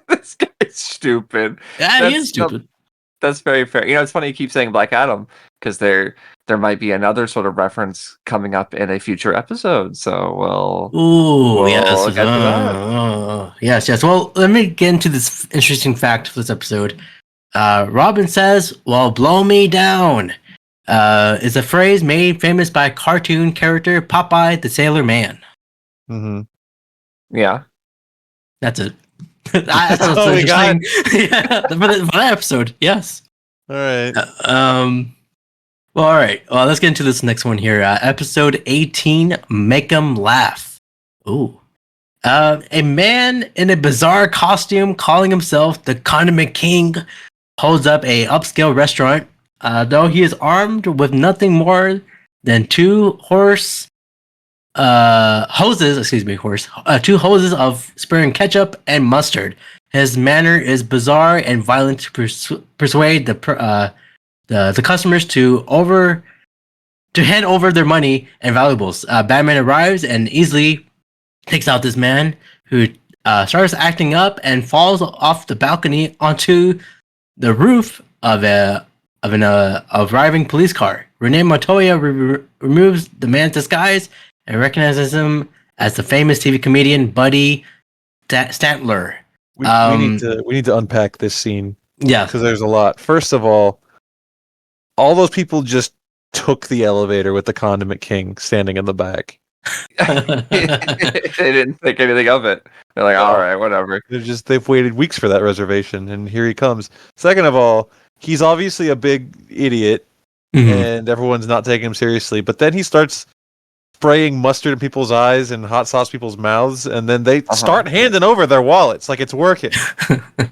Speaker 5: This guy's stupid.
Speaker 3: Yeah, he is stupid.
Speaker 5: That's very fair. It's funny you keep saying Black Adam because there might be another sort of reference coming up in a future episode. So
Speaker 3: Ooh, yes.
Speaker 5: get to that.
Speaker 3: Yes. Well, let me get into this interesting fact for this episode. Robin says, "Well, blow me down," is a phrase made famous by cartoon character Popeye the Sailor Man.
Speaker 4: Mm-hmm.
Speaker 5: Yeah.
Speaker 3: That's it. I thought it was
Speaker 4: all we got?
Speaker 3: interesting. Yeah, for that episode, yes.
Speaker 4: All right.
Speaker 3: Well, all right. Well, let's get into this next one here. Episode 18, Make 'em Laugh. Ooh. A man in a bizarre costume calling himself the Condiment King holds up a upscale restaurant, though he is armed with nothing more than two hoses of spraying ketchup and mustard. His manner is bizarre and violent to persuade the customers to hand over their money and valuables. Batman arrives and easily takes out this man, who starts acting up and falls off the balcony onto the roof of an arriving police car. Renee Montoya removes the man's disguise and recognizes him as the famous TV comedian Buddy Stantler.
Speaker 4: We need to unpack this scene.
Speaker 3: Yeah.
Speaker 4: Because there's a lot. First of all those people just took the elevator with the Condiment King standing in the back.
Speaker 5: They didn't think anything of it. They're like, all right, whatever.
Speaker 4: They've waited weeks for that reservation, and here he comes. Second of all, he's obviously a big idiot, and everyone's not taking him seriously. But then he starts spraying mustard in people's eyes and hot sauce people's mouths, and then they start handing over their wallets like it's working.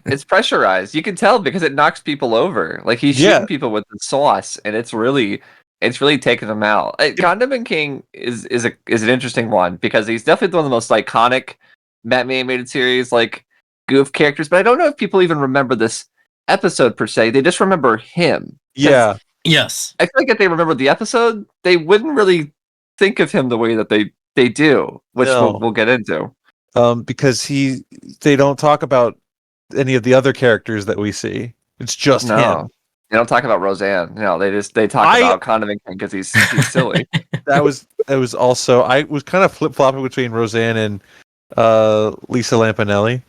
Speaker 5: It's pressurized. You can tell because it knocks people over. Like he's shooting people with the sauce, and it's really taking them out. Condiment King is an interesting one because he's definitely one of the most iconic Batman animated series like goof characters. But I don't know if people even remember this episode per se. They just remember him.
Speaker 4: Yeah.
Speaker 3: Yes.
Speaker 5: I feel like if they remember the episode, they wouldn't really think of him the way that they do, which we'll get into.
Speaker 4: Because they don't talk about any of the other characters that we see. It's just him.
Speaker 5: They don't talk about Roseanne. No, they talk about Condiment King because he's silly.
Speaker 4: That was also, I was kind of flip flopping between Roseanne and Lisa Lampanelli,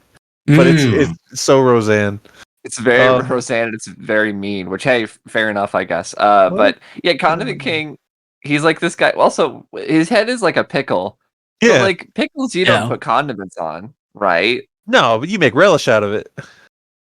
Speaker 4: but it's so Roseanne.
Speaker 5: It's very Roseanne. And it's very mean. Which hey, fair enough, I guess. But yeah, Condiment King. He's like this guy. Also, his head is like a pickle. Yeah, but like pickles, you don't put condiments on, right?
Speaker 4: No, but you make relish out of it.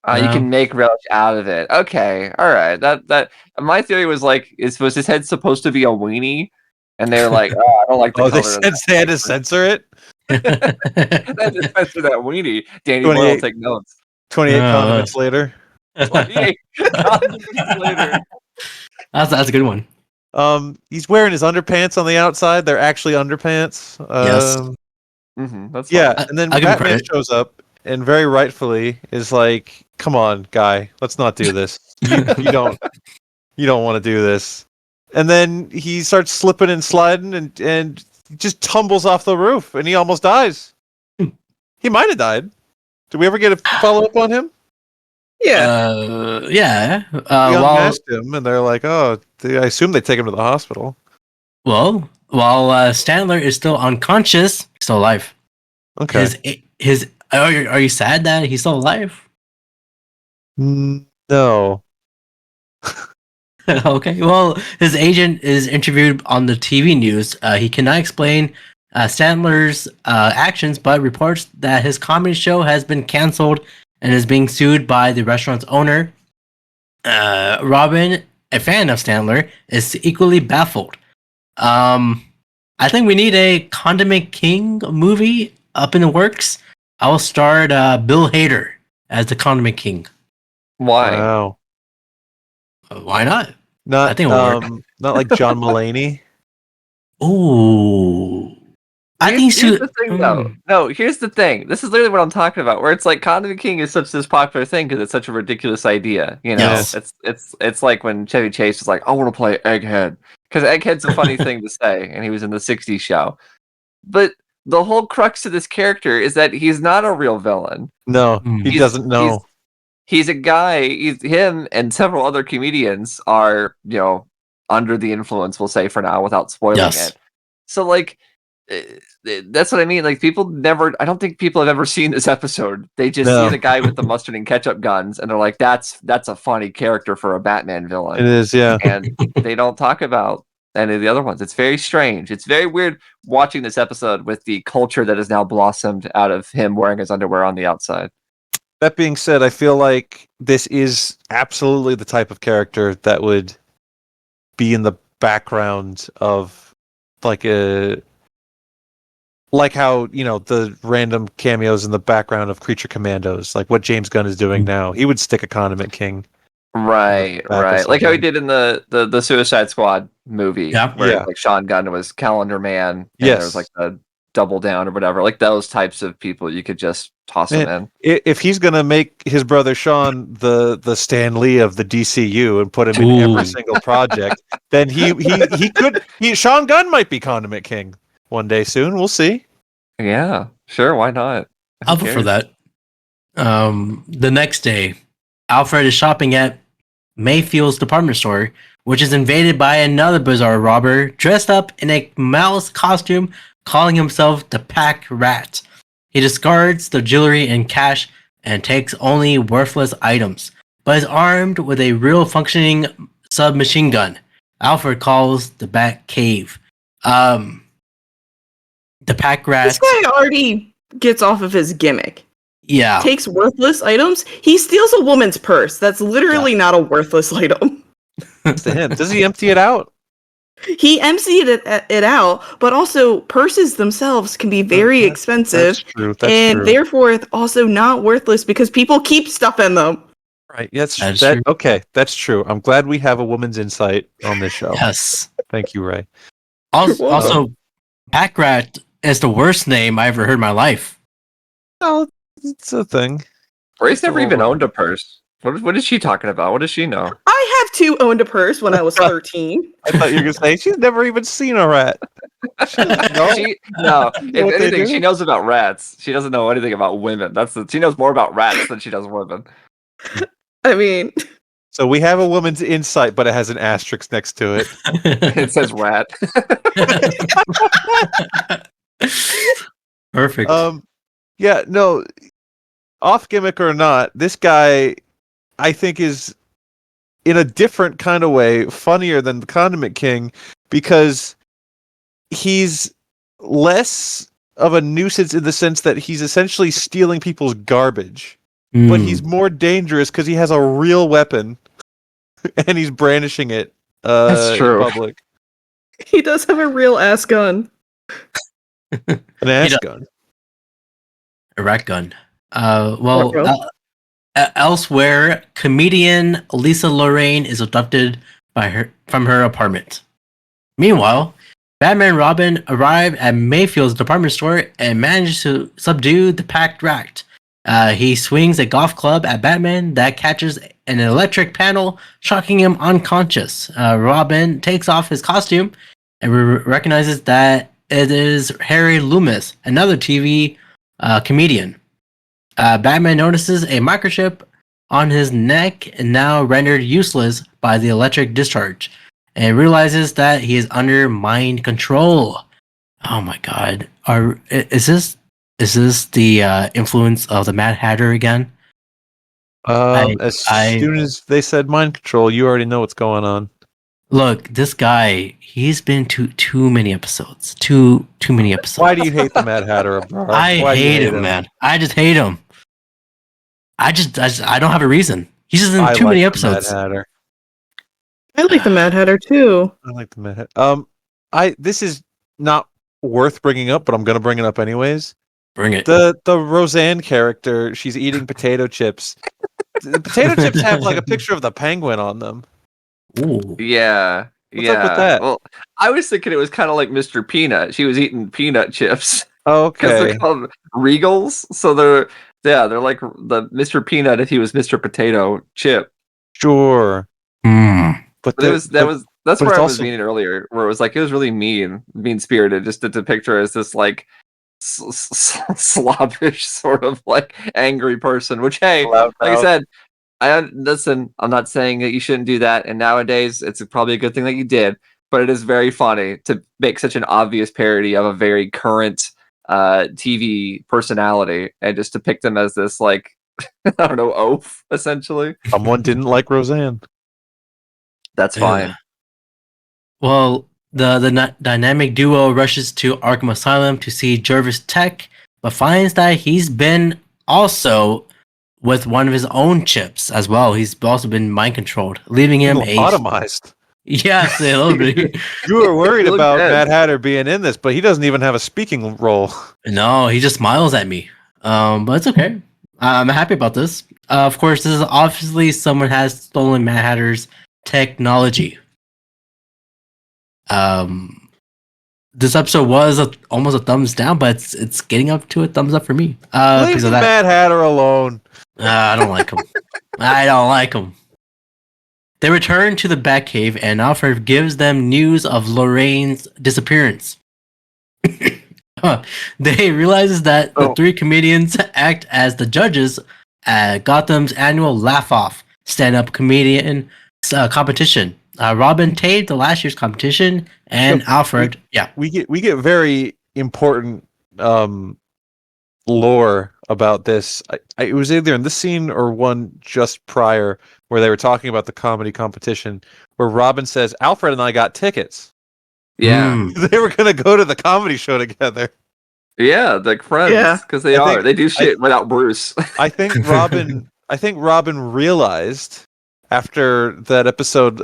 Speaker 5: You can make relish out of it. Okay, all right. That my theory was like, was his head supposed to be a weenie? And they were like, I don't like the color.
Speaker 4: They had to censor it.
Speaker 5: They had to censor that weenie. Danny Boyle will take notes.
Speaker 4: 28 condiments later.
Speaker 5: 28 condiments later.
Speaker 3: That's a good one.
Speaker 4: He's wearing his underpants on the outside. They're actually underpants.
Speaker 3: Yes.
Speaker 5: That's
Speaker 4: Yeah,
Speaker 5: fine.
Speaker 4: and then
Speaker 3: I'll give him
Speaker 4: Batman
Speaker 3: credit.
Speaker 4: shows up and very rightfully is like, "Come on, guy, let's not do this. You don't want to do this." And then he starts slipping and sliding and just tumbles off the roof and he almost dies. He might have died. Did we ever get a follow up on him?
Speaker 6: Yeah.
Speaker 3: Yeah.
Speaker 4: We
Speaker 3: Well,
Speaker 4: unmasked him and they're like, "Oh, I assume they take him to the hospital."
Speaker 3: while Stanler is still unconscious, still alive.
Speaker 4: Okay.
Speaker 3: His are you sad that he's still alive?
Speaker 4: No.
Speaker 3: Okay. Well, his agent is interviewed on the TV news. He cannot explain Sandler's actions, but reports that his comedy show has been canceled and is being sued by the restaurant's owner. Robin, a fan of Sandler, is equally baffled. I think we need a Condiment King movie up in the works. I will start Bill Hader as the Condiment King.
Speaker 5: Why?
Speaker 4: Wow.
Speaker 3: Why not?
Speaker 4: Not
Speaker 3: I think it'll work.
Speaker 4: not like John Mulaney.
Speaker 3: Ooh. I think
Speaker 5: Here's the thing, though. No, here's the thing. This is literally what I'm talking about. Where it's like Condiment King is such this popular thing because it's such a ridiculous idea. You know,
Speaker 3: Yes.
Speaker 5: it's like when Chevy Chase was like, "I want to play Egghead," because Egghead's a funny thing to say, and he was in the '60s show. But the whole crux of this character is that he's not a real villain.
Speaker 4: No, he
Speaker 5: He's-
Speaker 4: doesn't know.
Speaker 5: He's a guy. Him and several other comedians are, under the influence. We'll say for now, without spoiling
Speaker 3: Yes.
Speaker 5: it. So like. That's what I mean. Like I don't think people have ever seen this episode. They just
Speaker 4: No.
Speaker 5: see the guy with the mustard and ketchup guns, and they're like, "That's a funny character for a Batman villain."
Speaker 4: It is, yeah.
Speaker 5: And they don't talk about any of the other ones. It's very strange. It's very weird watching this episode with the culture that has now blossomed out of him wearing his underwear on the outside.
Speaker 4: That being said, I feel like this is absolutely the type of character that would be in the background of like how, the random cameos in the background of Creature Commandos, like what James Gunn is doing now. He would stick a Condiment King.
Speaker 5: Right.
Speaker 4: Back or
Speaker 5: Like how he
Speaker 4: something.
Speaker 5: did in the Suicide Squad movie,
Speaker 3: Yeah.
Speaker 5: where
Speaker 4: Yeah.
Speaker 5: like Sean Gunn was Calendar Man, and
Speaker 4: Yes.
Speaker 5: there was like the Double Down or whatever. Like those types of people, you could just toss them in.
Speaker 4: If he's gonna make his brother Sean the Stan Lee of the DCU and put him in every
Speaker 3: Ooh.
Speaker 4: single project, then he could Sean Gunn might be Condiment King one day soon. We'll see.
Speaker 5: Yeah, sure. Why not? Who
Speaker 3: I'll vote for
Speaker 5: cares?
Speaker 3: that. The next day, Alfred is shopping at Mayfield's department store, which is invaded by another bizarre robber dressed up in a mouse costume, calling himself the Pack Rat. He discards the jewelry and cash and takes only worthless items, but is armed with a real functioning submachine gun. Alfred calls the Bat Cave. The Pack Rat.
Speaker 6: This guy already gets off of his gimmick.
Speaker 3: Yeah.
Speaker 6: Takes worthless items. He steals a woman's purse. That's literally not a worthless item.
Speaker 4: It's to him. Does he empty it out?
Speaker 6: He emptied it out, but also purses themselves can be very expensive,
Speaker 4: That's true.
Speaker 6: and therefore also not worthless because people keep stuff in them.
Speaker 4: Right. That's
Speaker 3: true.
Speaker 4: okay. That's true. I'm glad we have a woman's insight on this show.
Speaker 3: Yes.
Speaker 4: Thank you, Ray.
Speaker 3: Also, Pack Rat is the worst name I ever heard in my life.
Speaker 4: Oh, it's a thing.
Speaker 5: Ray's never
Speaker 4: It's
Speaker 5: even
Speaker 4: all
Speaker 5: owned a purse. What is she talking about? What does she know?
Speaker 6: I have too owned a purse when I was 13.
Speaker 4: I thought you were gonna say she's never even seen a rat.
Speaker 5: No, if
Speaker 4: what they
Speaker 5: anything,
Speaker 4: do?
Speaker 5: she knows about rats. She doesn't know anything about women. She knows more about rats than she does women.
Speaker 6: I mean,
Speaker 4: So we have a woman's insight, but it has an asterisk next to it.
Speaker 5: It says rat.
Speaker 3: Perfect.
Speaker 4: Yeah, no, off gimmick or not, this guy, I think, is in a different kind of way funnier than the Condiment King because he's less of a nuisance in the sense that he's essentially stealing people's garbage, but he's more dangerous because he has a real weapon and he's brandishing it.
Speaker 5: That's true.
Speaker 4: In public.
Speaker 6: he does have a real ass gun.
Speaker 4: An ass
Speaker 3: does.
Speaker 4: gun.
Speaker 3: A rat gun.
Speaker 6: Well.
Speaker 3: Elsewhere, comedian Lisa Lorraine is abducted from her apartment. Meanwhile, Batman and Robin arrive at Mayfield's department store and manage to subdue the packed rat. He swings a golf club at Batman that catches an electric panel, shocking him unconscious. Robin takes off his costume and recognizes that it is Harry Loomis, another TV comedian. Batman notices a microchip on his neck, now rendered useless by the electric discharge, and realizes that he is under mind control. Oh my god. Is this the influence of the Mad Hatter again?
Speaker 4: As soon as they said mind control, you already know what's going on.
Speaker 3: Look, this guy, he's been to too many episodes. Too many episodes.
Speaker 4: Why do you hate the Mad Hatter, Abrar?
Speaker 3: I
Speaker 4: Why do you
Speaker 3: hate him, man. I just hate him. I don't have a reason. He's just in
Speaker 4: I
Speaker 3: too
Speaker 4: like
Speaker 3: many
Speaker 4: the
Speaker 3: episodes.
Speaker 4: Mad Hatter.
Speaker 6: I like the Mad Hatter too.
Speaker 4: I like the Mad Hatter. This is not worth bringing up, but I'm gonna bring it up anyways.
Speaker 3: Bring it.
Speaker 4: The Roseanne character, she's eating potato chips. The potato chips have like a picture of the penguin on them.
Speaker 3: Ooh.
Speaker 5: Yeah.
Speaker 4: What's up with that?
Speaker 5: Well, I was thinking it was kind of like Mr. Peanut. She was eating peanut chips because
Speaker 4: Okay.
Speaker 5: they're called Regals. So they're like the Mr. Peanut if he was Mr. Potato Chip.
Speaker 4: Sure.
Speaker 3: Mm.
Speaker 4: But
Speaker 5: But that's
Speaker 4: but
Speaker 5: where
Speaker 4: it's
Speaker 5: I was
Speaker 4: also-
Speaker 5: meaning earlier, where it was like it was really mean spirited, just to depict her as this like slobbish sort of like angry person. Which hey,
Speaker 4: Loud
Speaker 5: like I
Speaker 4: mouth.
Speaker 5: said, listen. I'm not saying that you shouldn't do that, and nowadays it's probably a good thing that you did. But it is very funny to make such an obvious parody of a very current TV personality and just depict them as this like I don't know oaf essentially.
Speaker 4: Someone didn't like Roseanne.
Speaker 5: That's
Speaker 3: Yeah.
Speaker 5: fine.
Speaker 3: Well, the dynamic duo rushes to Arkham Asylum to see Jervis Tech, but finds that he's been also with one of his own chips as well. He's also been mind controlled, leaving him a
Speaker 4: Lobotomized.
Speaker 3: yes, a little bit.
Speaker 4: You were worried
Speaker 5: Look
Speaker 4: about
Speaker 5: dead.
Speaker 4: Mad Hatter being in this, but he doesn't even have a speaking role.
Speaker 3: No, he just smiles at me. But it's okay. I'm happy about this. Of course, this is obviously someone has stolen Mad Hatter's technology. This episode was almost a thumbs down, but it's getting up to a thumbs up for me.
Speaker 4: Leave
Speaker 3: Because
Speaker 4: the
Speaker 3: of that.
Speaker 4: Mad Hatter alone.
Speaker 3: I don't like him. I don't like him. They return to the Batcave, and Alfred gives them news of Lorraine's disappearance. They realizes that the three comedians act as the judges at Gotham's annual Laugh Off stand-up comedian competition. Robin taped the last year's competition, and Alfred,
Speaker 4: We get very important lore about this. It was either in this scene or one just prior where they were talking about the comedy competition, where Robin says, "Alfred and I got tickets."
Speaker 5: Yeah.
Speaker 3: Mm.
Speaker 4: They were gonna go to the comedy show together.
Speaker 5: Yeah, like friends,
Speaker 6: Yeah.
Speaker 5: because they
Speaker 4: I
Speaker 5: are.
Speaker 4: think-
Speaker 5: They do shit without Bruce.
Speaker 4: I think Robin realized after that episode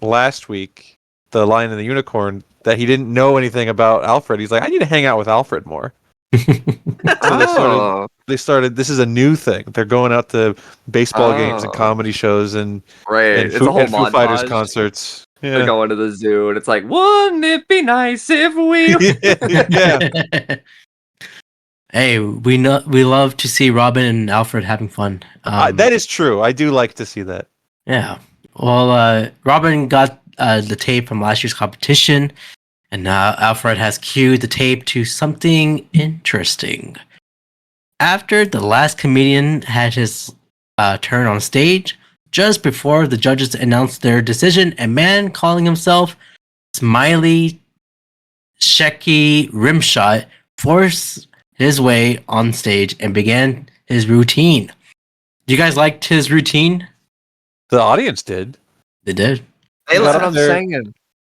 Speaker 4: last week, The Lion and the Unicorn, that he didn't know anything about Alfred. He's like, I need to hang out with Alfred more. So they started. This is a new thing. They're going out to baseball games and
Speaker 5: Oh.
Speaker 4: comedy shows and
Speaker 5: right.
Speaker 4: and
Speaker 5: It's
Speaker 4: Foo,
Speaker 5: a whole
Speaker 4: and Foo Fighters
Speaker 5: montage.
Speaker 4: concerts.
Speaker 5: They're
Speaker 4: Yeah.
Speaker 5: going to the zoo, and it's like, wouldn't it be nice if we?
Speaker 4: Yeah.
Speaker 3: Hey, we love to see Robin and Alfred having fun.
Speaker 4: That is true. I do like to see that.
Speaker 3: Yeah. Well, Robin got the tape from last year's competition, and now Alfred has cued the tape to something interesting. After the last comedian had his turn on stage, just before the judges announced their decision, a man calling himself Smiley Shecky Rimshot forced his way on stage and began his routine. Do you guys liked his routine?
Speaker 4: The audience did.
Speaker 3: They did.
Speaker 5: They
Speaker 4: got
Speaker 5: that's
Speaker 4: up
Speaker 5: what I'm
Speaker 4: there.
Speaker 5: saying.
Speaker 4: He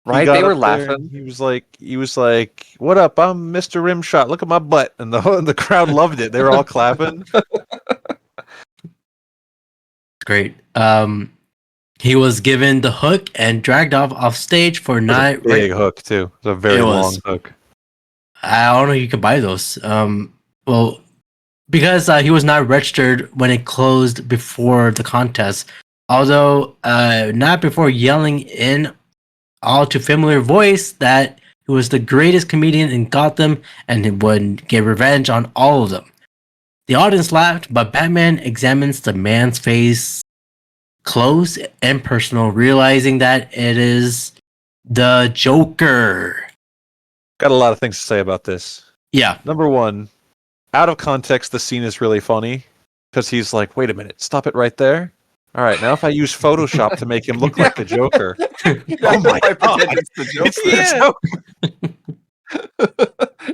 Speaker 5: Right?
Speaker 4: got
Speaker 5: They were
Speaker 4: up there
Speaker 5: laughing.
Speaker 4: and He was like, "What up? I'm Mr. Rimshot. Look at my butt." And the crowd loved it. They were all clapping.
Speaker 3: Great. He was given the hook and dragged off stage for
Speaker 4: It was a
Speaker 3: night.
Speaker 4: big hook too. It was a very
Speaker 3: It
Speaker 4: long
Speaker 3: was.
Speaker 4: hook.
Speaker 3: I don't know if you can buy those. Well, because he was not registered when it closed before the contest. Although not before yelling in all too familiar voice that he was the greatest comedian in Gotham and he would get revenge on all of them. The audience laughed, but Batman examines the man's face close and personal, realizing that it is the Joker.
Speaker 4: Got a lot of things to say about this.
Speaker 3: Yeah.
Speaker 4: Number one, out of context, the scene is really funny because he's like, "Wait a minute, stop it right there." All right, now if I use Photoshop to make him look like the Joker,
Speaker 5: Oh my god, it's the Joker.
Speaker 4: it's the Joker.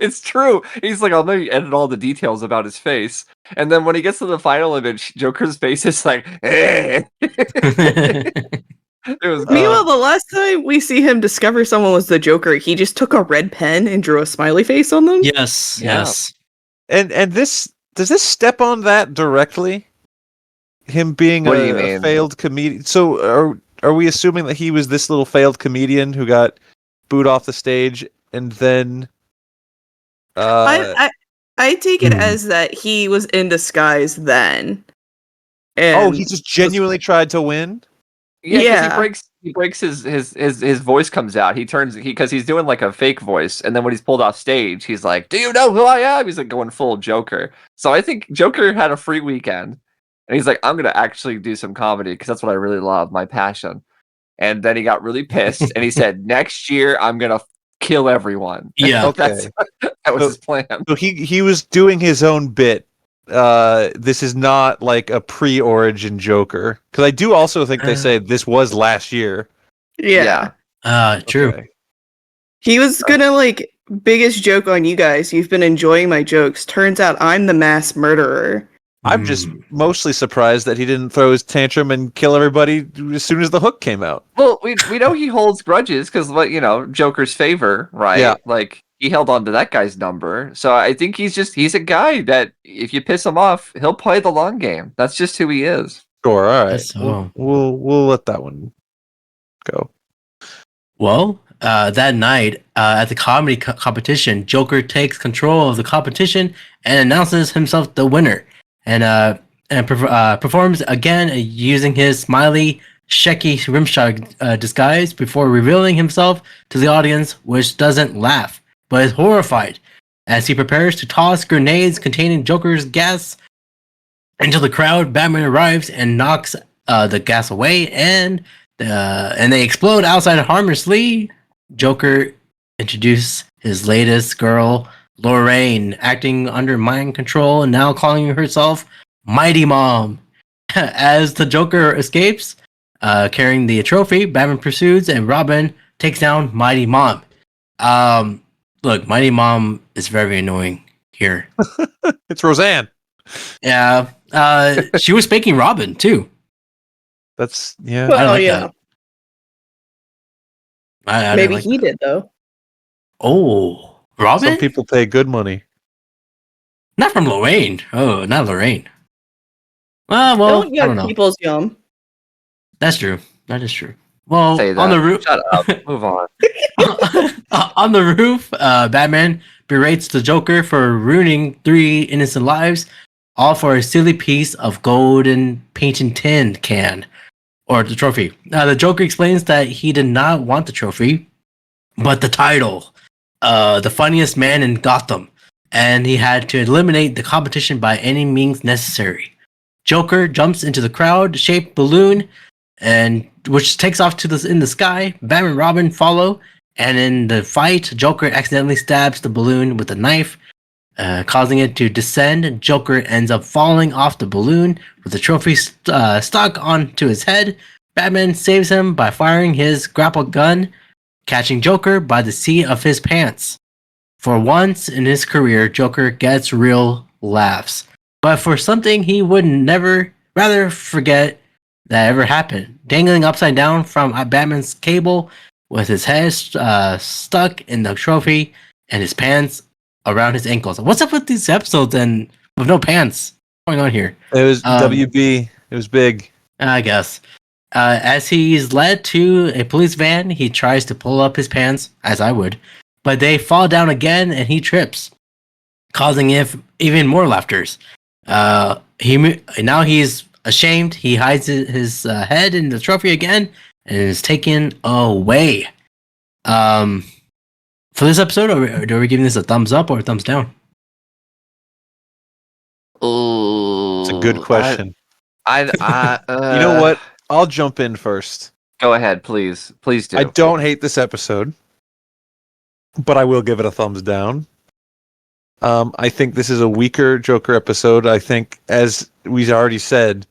Speaker 5: It's true. He's like, I'll maybe edit all the details about his face. And then when he gets to the final image, Joker's face is like, eh. It was
Speaker 6: Meanwhile, the last time we see him discover someone was the Joker, he just took a red pen and drew a smiley face on them.
Speaker 3: Yes,
Speaker 5: Yeah.
Speaker 3: yes.
Speaker 4: And this does this step on that directly? Him being
Speaker 5: What do you
Speaker 4: a
Speaker 5: mean?
Speaker 4: failed comedian. So are we assuming that he was this little failed comedian who got booed off the stage and then
Speaker 6: I take it
Speaker 3: Hmm.
Speaker 6: as that he was in disguise then. And
Speaker 4: oh, he just genuinely tried to win?
Speaker 5: Yeah, 'cause
Speaker 6: Yeah.
Speaker 5: he breaks his voice comes out. Because he's doing like a fake voice, and then when he's pulled off stage, he's like, "Do you know who I am?" He's like going full Joker. So I think Joker had a free weekend, and he's like, "I'm gonna actually do some comedy because that's what I really love, my passion." And then he got really pissed, and he said, "Next year, I'm gonna kill everyone."
Speaker 3: Yeah.
Speaker 4: Okay.
Speaker 5: That was
Speaker 4: So-
Speaker 5: his plan.
Speaker 4: So he was doing his own bit. This is not like a pre-origin Joker, because I do also think they say this was last year.
Speaker 6: yeah.
Speaker 3: True.
Speaker 4: Okay.
Speaker 6: He was gonna like biggest joke on you guys. You've been enjoying my jokes. Turns out I'm the mass murderer.
Speaker 4: I'm just
Speaker 3: Hmm.
Speaker 4: mostly surprised that he didn't throw his tantrum and kill everybody as soon as the hook came out.
Speaker 5: Well, we know he holds grudges because, Joker's favor, right?
Speaker 4: Yeah.
Speaker 5: Like he held on to that guy's number. So I think he's a guy that if you piss him off, he'll play the long game. That's just who he is.
Speaker 4: Sure, all right.
Speaker 3: Guess so.
Speaker 4: We'll let that one go.
Speaker 3: Well, that night at the comedy competition, Joker takes control of the competition and announces himself the winner, and performs again using his smiley, shaky rimshot disguise before revealing himself to the audience, which doesn't laugh but is horrified as he prepares to toss grenades containing Joker's gas into the crowd. Batman arrives and knocks the gas away, and they explode outside harmlessly. Joker introduced his latest girl, Lorraine, acting under mind control and now calling herself Mighty Mom. As the Joker escapes, carrying the trophy, Batman pursues and Robin takes down Mighty Mom. Look, Mighty Mom is very annoying here.
Speaker 4: It's Roseanne.
Speaker 3: Yeah, she was spanking Robin too.
Speaker 4: That's yeah.
Speaker 3: I don't
Speaker 6: Oh
Speaker 3: like
Speaker 6: yeah.
Speaker 3: that. I don't
Speaker 6: Maybe
Speaker 3: like
Speaker 6: he
Speaker 3: that.
Speaker 6: did though.
Speaker 3: Oh, Robin?
Speaker 4: Some people pay good money.
Speaker 3: Not from Lorraine. Oh, not Lorraine. Well,
Speaker 6: Don't
Speaker 3: I don't
Speaker 6: yuck
Speaker 3: know.
Speaker 6: people's yum.
Speaker 3: That's true. That is true. Well,
Speaker 5: Say that.
Speaker 3: on the roof,
Speaker 5: Shut up. Move on.
Speaker 3: on the roof, Batman berates the Joker for ruining 3 innocent lives, all for a silly piece of golden painted tin can, or the trophy. The Joker explains that he did not want the trophy, but the title, the funniest man in Gotham, and he had to eliminate the competition by any means necessary. Joker jumps into the crowd-shaped balloon, and which takes off in the sky. Batman and Robin follow, and in the fight, Joker accidentally stabs the balloon with a knife, causing it to descend. Joker ends up falling off the balloon with the trophy stuck onto his head. Batman saves him by firing his grapple gun, catching Joker by the seat of his pants. For once in his career, Joker gets real laughs, but for something he would never rather forget that ever happened. Dangling upside down from Batman's cable with his head stuck in the trophy and his pants around his ankles. What's up with these episodes and with no pants? What's going on here?
Speaker 4: It was
Speaker 3: Um,
Speaker 4: WB. It was big.
Speaker 3: I guess. As he's led to a police van, he tries to pull up his pants, as I would, but they fall down again and he trips, causing even more laughters. Now he's ashamed. He hides his head in the trophy again and is taken away. For this episode, are we giving this a thumbs up or a thumbs down?
Speaker 5: Ooh,
Speaker 4: It's a good question.
Speaker 5: I
Speaker 4: You know what? I'll jump in first.
Speaker 5: Go ahead, please. Please do.
Speaker 4: I don't hate this episode, but I will give it a thumbs down. I think this is a weaker Joker episode. I think, as we already said,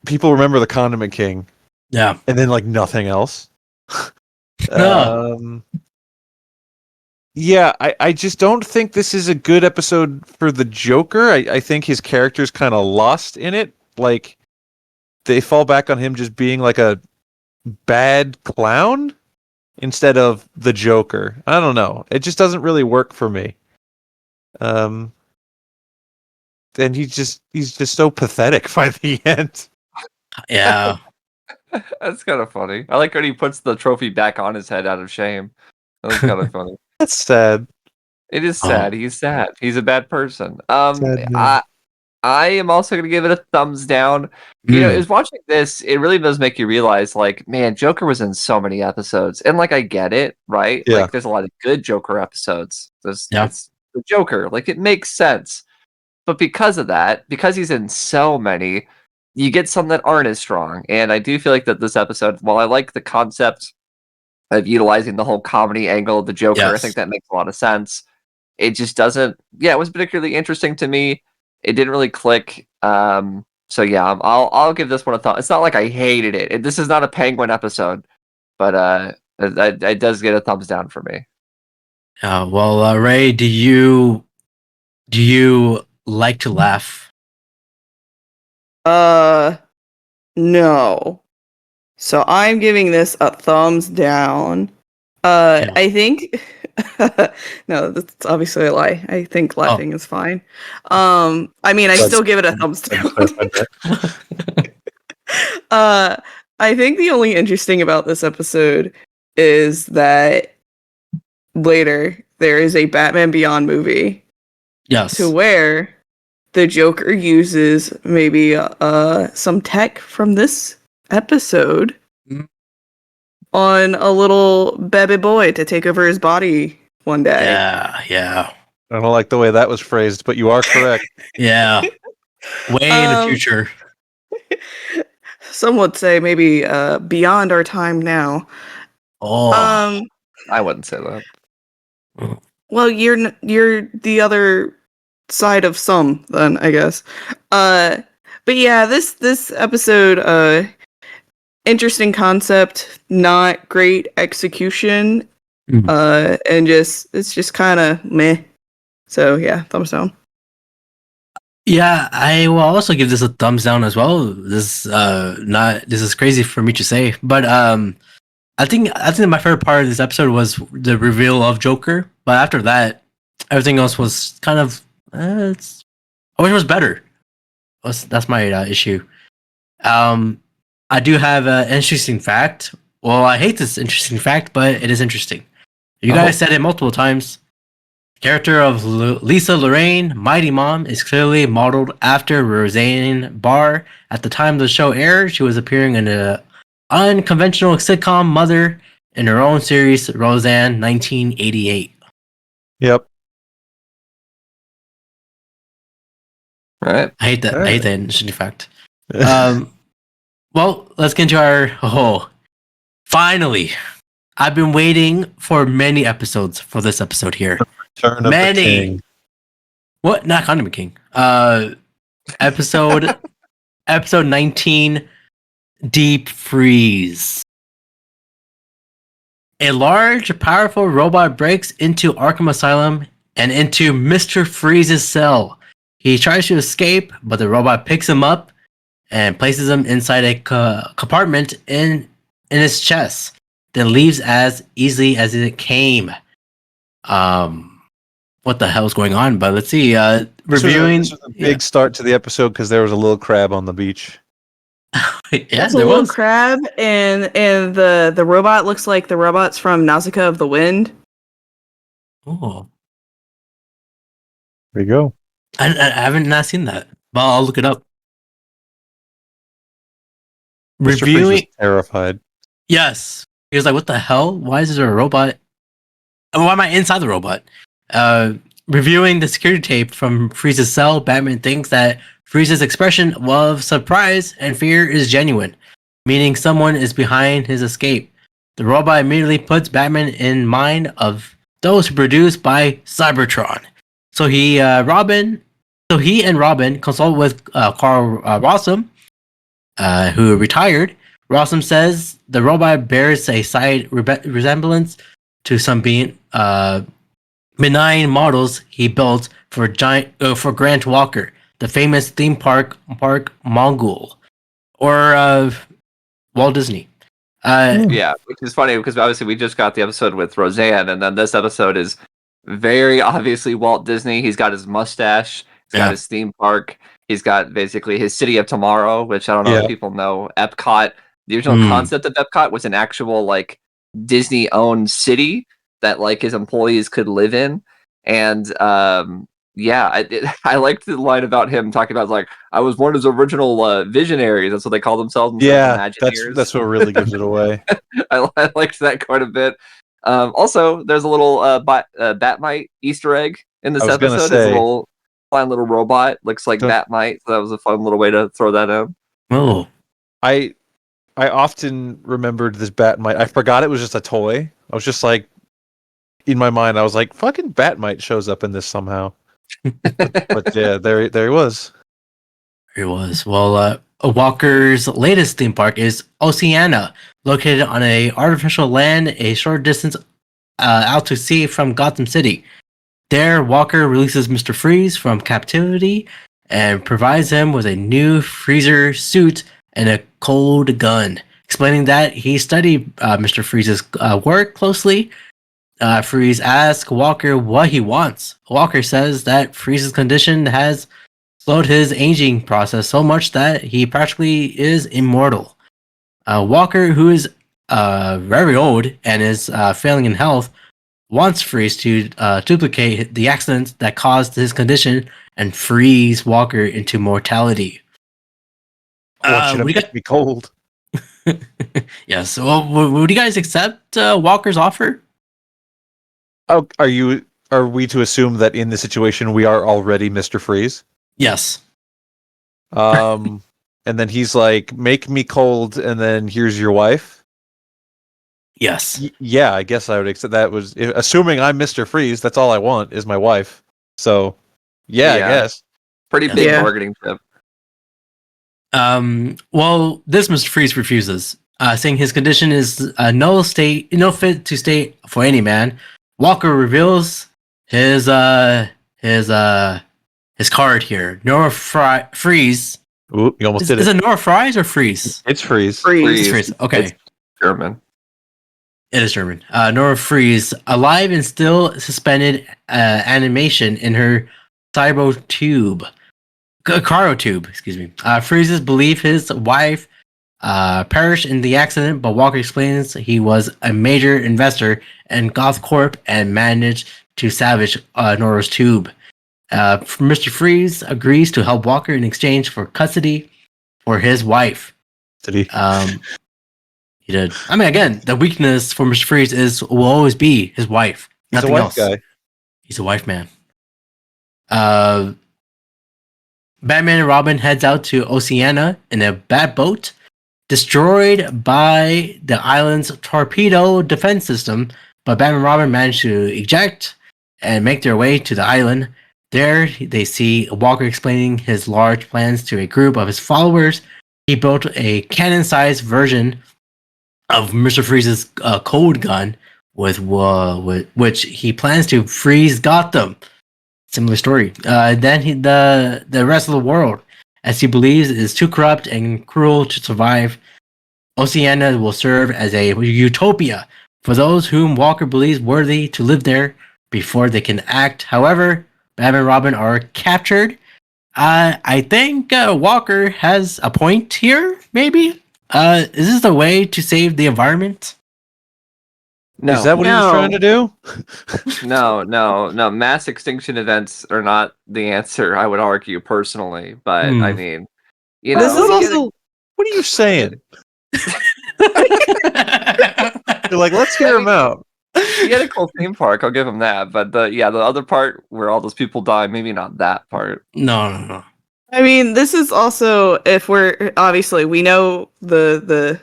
Speaker 4: people remember the Condiment King,
Speaker 3: Yeah.
Speaker 4: and then like nothing else. Yeah, I just don't think this is a good episode for the Joker. I think his character's kind of lost in it. Like, they fall back on him just being like a bad clown instead of the Joker. I don't know. It just doesn't really work for me. And he's just so pathetic by the end.
Speaker 3: Yeah.
Speaker 5: That's kind of funny. I like when he puts the trophy back on his head out of shame. That was kind of funny.
Speaker 4: That's sad.
Speaker 5: It is
Speaker 3: Oh.
Speaker 5: sad. He's sad. He's a bad person.
Speaker 4: Sad man.
Speaker 5: I am also going to give it a thumbs down. You know, is watching this, it really does make you realize, like, man, Joker was in so many episodes, and like, I get it, right?
Speaker 4: Yeah.
Speaker 5: Like, there's a lot of good Joker episodes.
Speaker 3: Yeah.
Speaker 5: It's the Joker, like, it makes sense. But because of that, because he's in so many, you get some that aren't as strong. And I do feel like that this episode, while I like the concept of utilizing the whole comedy angle of the Joker, I
Speaker 3: Yes.
Speaker 5: think that makes a lot of sense. It just doesn't. Yeah, it was particularly interesting to me. It didn't really click. So yeah, I'll give this one a thought. It's not like I hated it. This is not a Penguin episode, but it does get a thumbs down for me.
Speaker 3: Well, Ray, do you like to laugh?
Speaker 6: No. So I'm giving this a thumbs down.
Speaker 3: Yeah.
Speaker 6: I think no, that's obviously a lie. I think laughing is fine. I mean, I
Speaker 4: That's-
Speaker 6: still give it a thumbs down. I think the only interesting about this episode is that later there is a Batman Beyond movie
Speaker 3: Yes.
Speaker 6: to where the Joker uses maybe some tech from this episode
Speaker 3: Mhm.
Speaker 6: on a little baby boy to take over his body one day.
Speaker 3: Yeah.
Speaker 4: I don't like the way that was phrased, but you are correct.
Speaker 3: Yeah. Way in the
Speaker 6: Um,
Speaker 3: future.
Speaker 6: Some would say maybe beyond our time now.
Speaker 3: Oh.
Speaker 5: I wouldn't say that.
Speaker 6: Well, you're the other side of some, then I guess. But yeah, this episode, interesting concept, not great execution,
Speaker 3: Mhm.
Speaker 6: and it's just kind of meh. So yeah, thumbs down.
Speaker 3: Yeah, I will also give this a thumbs down as well. This is crazy for me to say, but I think my favorite part of this episode was the reveal of Joker. But after that, everything else was kind of I wish it was better. That's my issue. I do have an interesting fact. Well, I hate this interesting fact, but it is interesting. You guys said it multiple times. The character of Lisa Lorraine, Mighty Mom, is clearly modeled after Roseanne Barr. At the time the show aired, she was appearing in an unconventional sitcom Mother in her own series, Roseanne, 1988.
Speaker 4: Yep.
Speaker 5: Right?
Speaker 3: I hate that. I hate that interesting fact. Well, let's get into our finally. I've been waiting for many episodes for this episode here.
Speaker 4: Turn of
Speaker 3: Many.
Speaker 4: the king.
Speaker 3: What? Not Condiment King. Episode 19, Deep Freeze. A large, powerful robot breaks into Arkham Asylum and into Mr. Freeze's cell. He tries to escape, but the robot picks him up and places him inside a compartment in his chest, then leaves as easily as it came. What the hell's going on? But let's see. Reviewing.
Speaker 4: This was a big start to the episode because there was a little crab on the beach.
Speaker 3: Yeah,
Speaker 6: There's a
Speaker 3: there
Speaker 6: little
Speaker 3: was.
Speaker 6: crab, and the robot looks like the robots from Nausicaa of the Wind.
Speaker 3: Oh,
Speaker 4: There you go.
Speaker 3: I haven't not seen that, but I'll look it up.
Speaker 4: Mr. Freeze was
Speaker 3: Reviewing.
Speaker 4: terrified.
Speaker 3: Yes, He was like, "What the hell? Why is there a robot? Why am I inside the robot?" Reviewing the security tape from Freeze's cell, Batman thinks that Freeze's expression of surprise and fear is genuine, meaning someone is behind his escape. The robot immediately puts Batman in mind of those produced by Cybertron. So he and Robin consult with Carl Rossum, who retired. Rossum says the robot bears a slight resemblance to some benign models he built for Grant Walker, the famous theme park Mongol, or Walt Disney.
Speaker 5: Yeah, which is funny because obviously we just got the episode with Roseanne, and then this episode is very obviously Walt Disney. He's got his mustache, he's got his theme park, he's got basically his City of Tomorrow, which I don't know if people know. Epcot. The original concept of Epcot was an actual like Disney-owned city that like his employees could live in, and I liked the line about him talking about like I was one of his original visionaries. That's what they call themselves.
Speaker 4: That's what really gives it away.
Speaker 5: I liked that quite a bit. Also, there's a little Batmite Easter egg in this episode. It's a little fine little robot, looks like Batmite. So that was a fun little way to throw that in.
Speaker 3: Oh,
Speaker 4: I often remembered this Batmite. I forgot it was just a toy. I was just like, in my mind, I was like, fucking Batmite shows up in this somehow. But yeah, there he was.
Speaker 3: He was. Well, Walker's latest theme park is Oceana, located on a artificial land a short distance out to sea from Gotham City. There, Walker releases Mr. Freeze from captivity and provides him with a new freezer suit and a cold gun, explaining that he studied Mr. Freeze's work closely. Freeze asks Walker what he wants. Walker says that Freeze's condition has slowed his aging process so much that he practically is immortal. Walker, who is very old and is failing in health, wants Freeze to duplicate the accident that caused his condition and freeze Walker into mortality.
Speaker 4: Should have be cold.
Speaker 3: Yes. Well, would you guys accept Walker's offer?
Speaker 4: Oh, are we to assume that in this situation we are already Mr. Freeze?
Speaker 3: Yes.
Speaker 4: And then he's like, "Make me cold, and then here's your wife."
Speaker 3: Yes.
Speaker 4: Yeah, I guess I would accept that. Was assuming I'm Mr. Freeze. That's all I want is my wife. So, yeah. I guess.
Speaker 5: Pretty big marketing tip.
Speaker 3: Well, this Mr. Freeze refuses, saying his condition is no fit to stay for any man. Walker reveals his card here. Nora Freeze.
Speaker 4: Ooh, you almost did it.
Speaker 3: Is it Nora Fries or Freeze?
Speaker 4: It's Freeze.
Speaker 3: It's Freeze. Okay.
Speaker 5: It's German.
Speaker 3: It is German. Nora Freeze, alive and still suspended animation in her cryotube. Excuse me. Freeze's believe his wife perished in the accident, but Walker explains he was a major investor in Goth Corp and managed to salvage Nora's tube. Mr. Freeze agrees to help Walker in exchange for custody for his wife.
Speaker 4: Did he?
Speaker 3: He did. I mean, again, the weakness for Mr. Freeze will always be his wife.
Speaker 4: He's
Speaker 3: Nothing
Speaker 4: a wife
Speaker 3: else.
Speaker 4: guy.
Speaker 3: He's a wife man. Batman and Robin heads out to Oceana in a bat boat, destroyed by the island's torpedo defense system. But Batman and Robin manage to eject and make their way to the island. There, they see Walker explaining his large plans to a group of his followers. He built a cannon-sized version of Mr. Freeze's cold gun, with which he plans to freeze Gotham. Similar story. Then the rest of the world, as he believes, is too corrupt and cruel to survive. Oceana will serve as a utopia for those whom Walker believes worthy to live there before they can act. However, Batman and Robin are captured. I think Walker has a point here, maybe? Is this the way to save the environment?
Speaker 5: No.
Speaker 4: Is that what he was trying to do?
Speaker 5: No. Mass extinction events are not the answer, I would argue, personally. But, I mean,
Speaker 6: This is also...
Speaker 4: What are you saying? You're like, let's hear him out.
Speaker 5: He had a cool theme park. I'll give him that. But the other part where all those people die, maybe not that part.
Speaker 3: No.
Speaker 6: I mean, this is also, if we're obviously we know the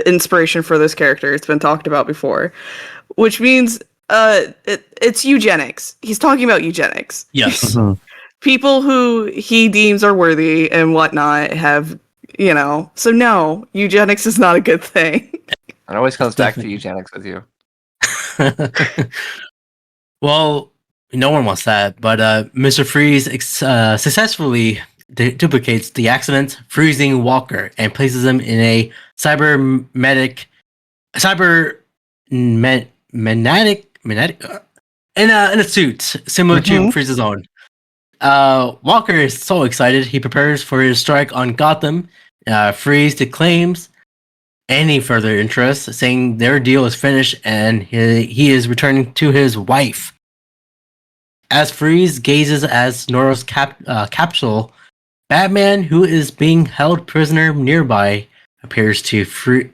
Speaker 6: inspiration for this character. It's been talked about before, which means it's eugenics. He's talking about eugenics.
Speaker 3: Yes.
Speaker 6: People who he deems are worthy and whatnot have, so no, eugenics is not a good thing.
Speaker 5: It always comes back to
Speaker 3: Definitely.
Speaker 5: eugenics with you.
Speaker 3: Well, no one wants that, but Mr. Freeze successfully duplicates the accident, freezing Walker, and places him in a cybernetic in a suit similar to Freeze's own. Walker is so excited he prepares for his strike on Gotham. Freeze declaims any further interest, saying their deal is finished and he is returning to his wife. As Freeze gazes as Nora's capsule, Batman, who is being held prisoner nearby, appeals to Freeze,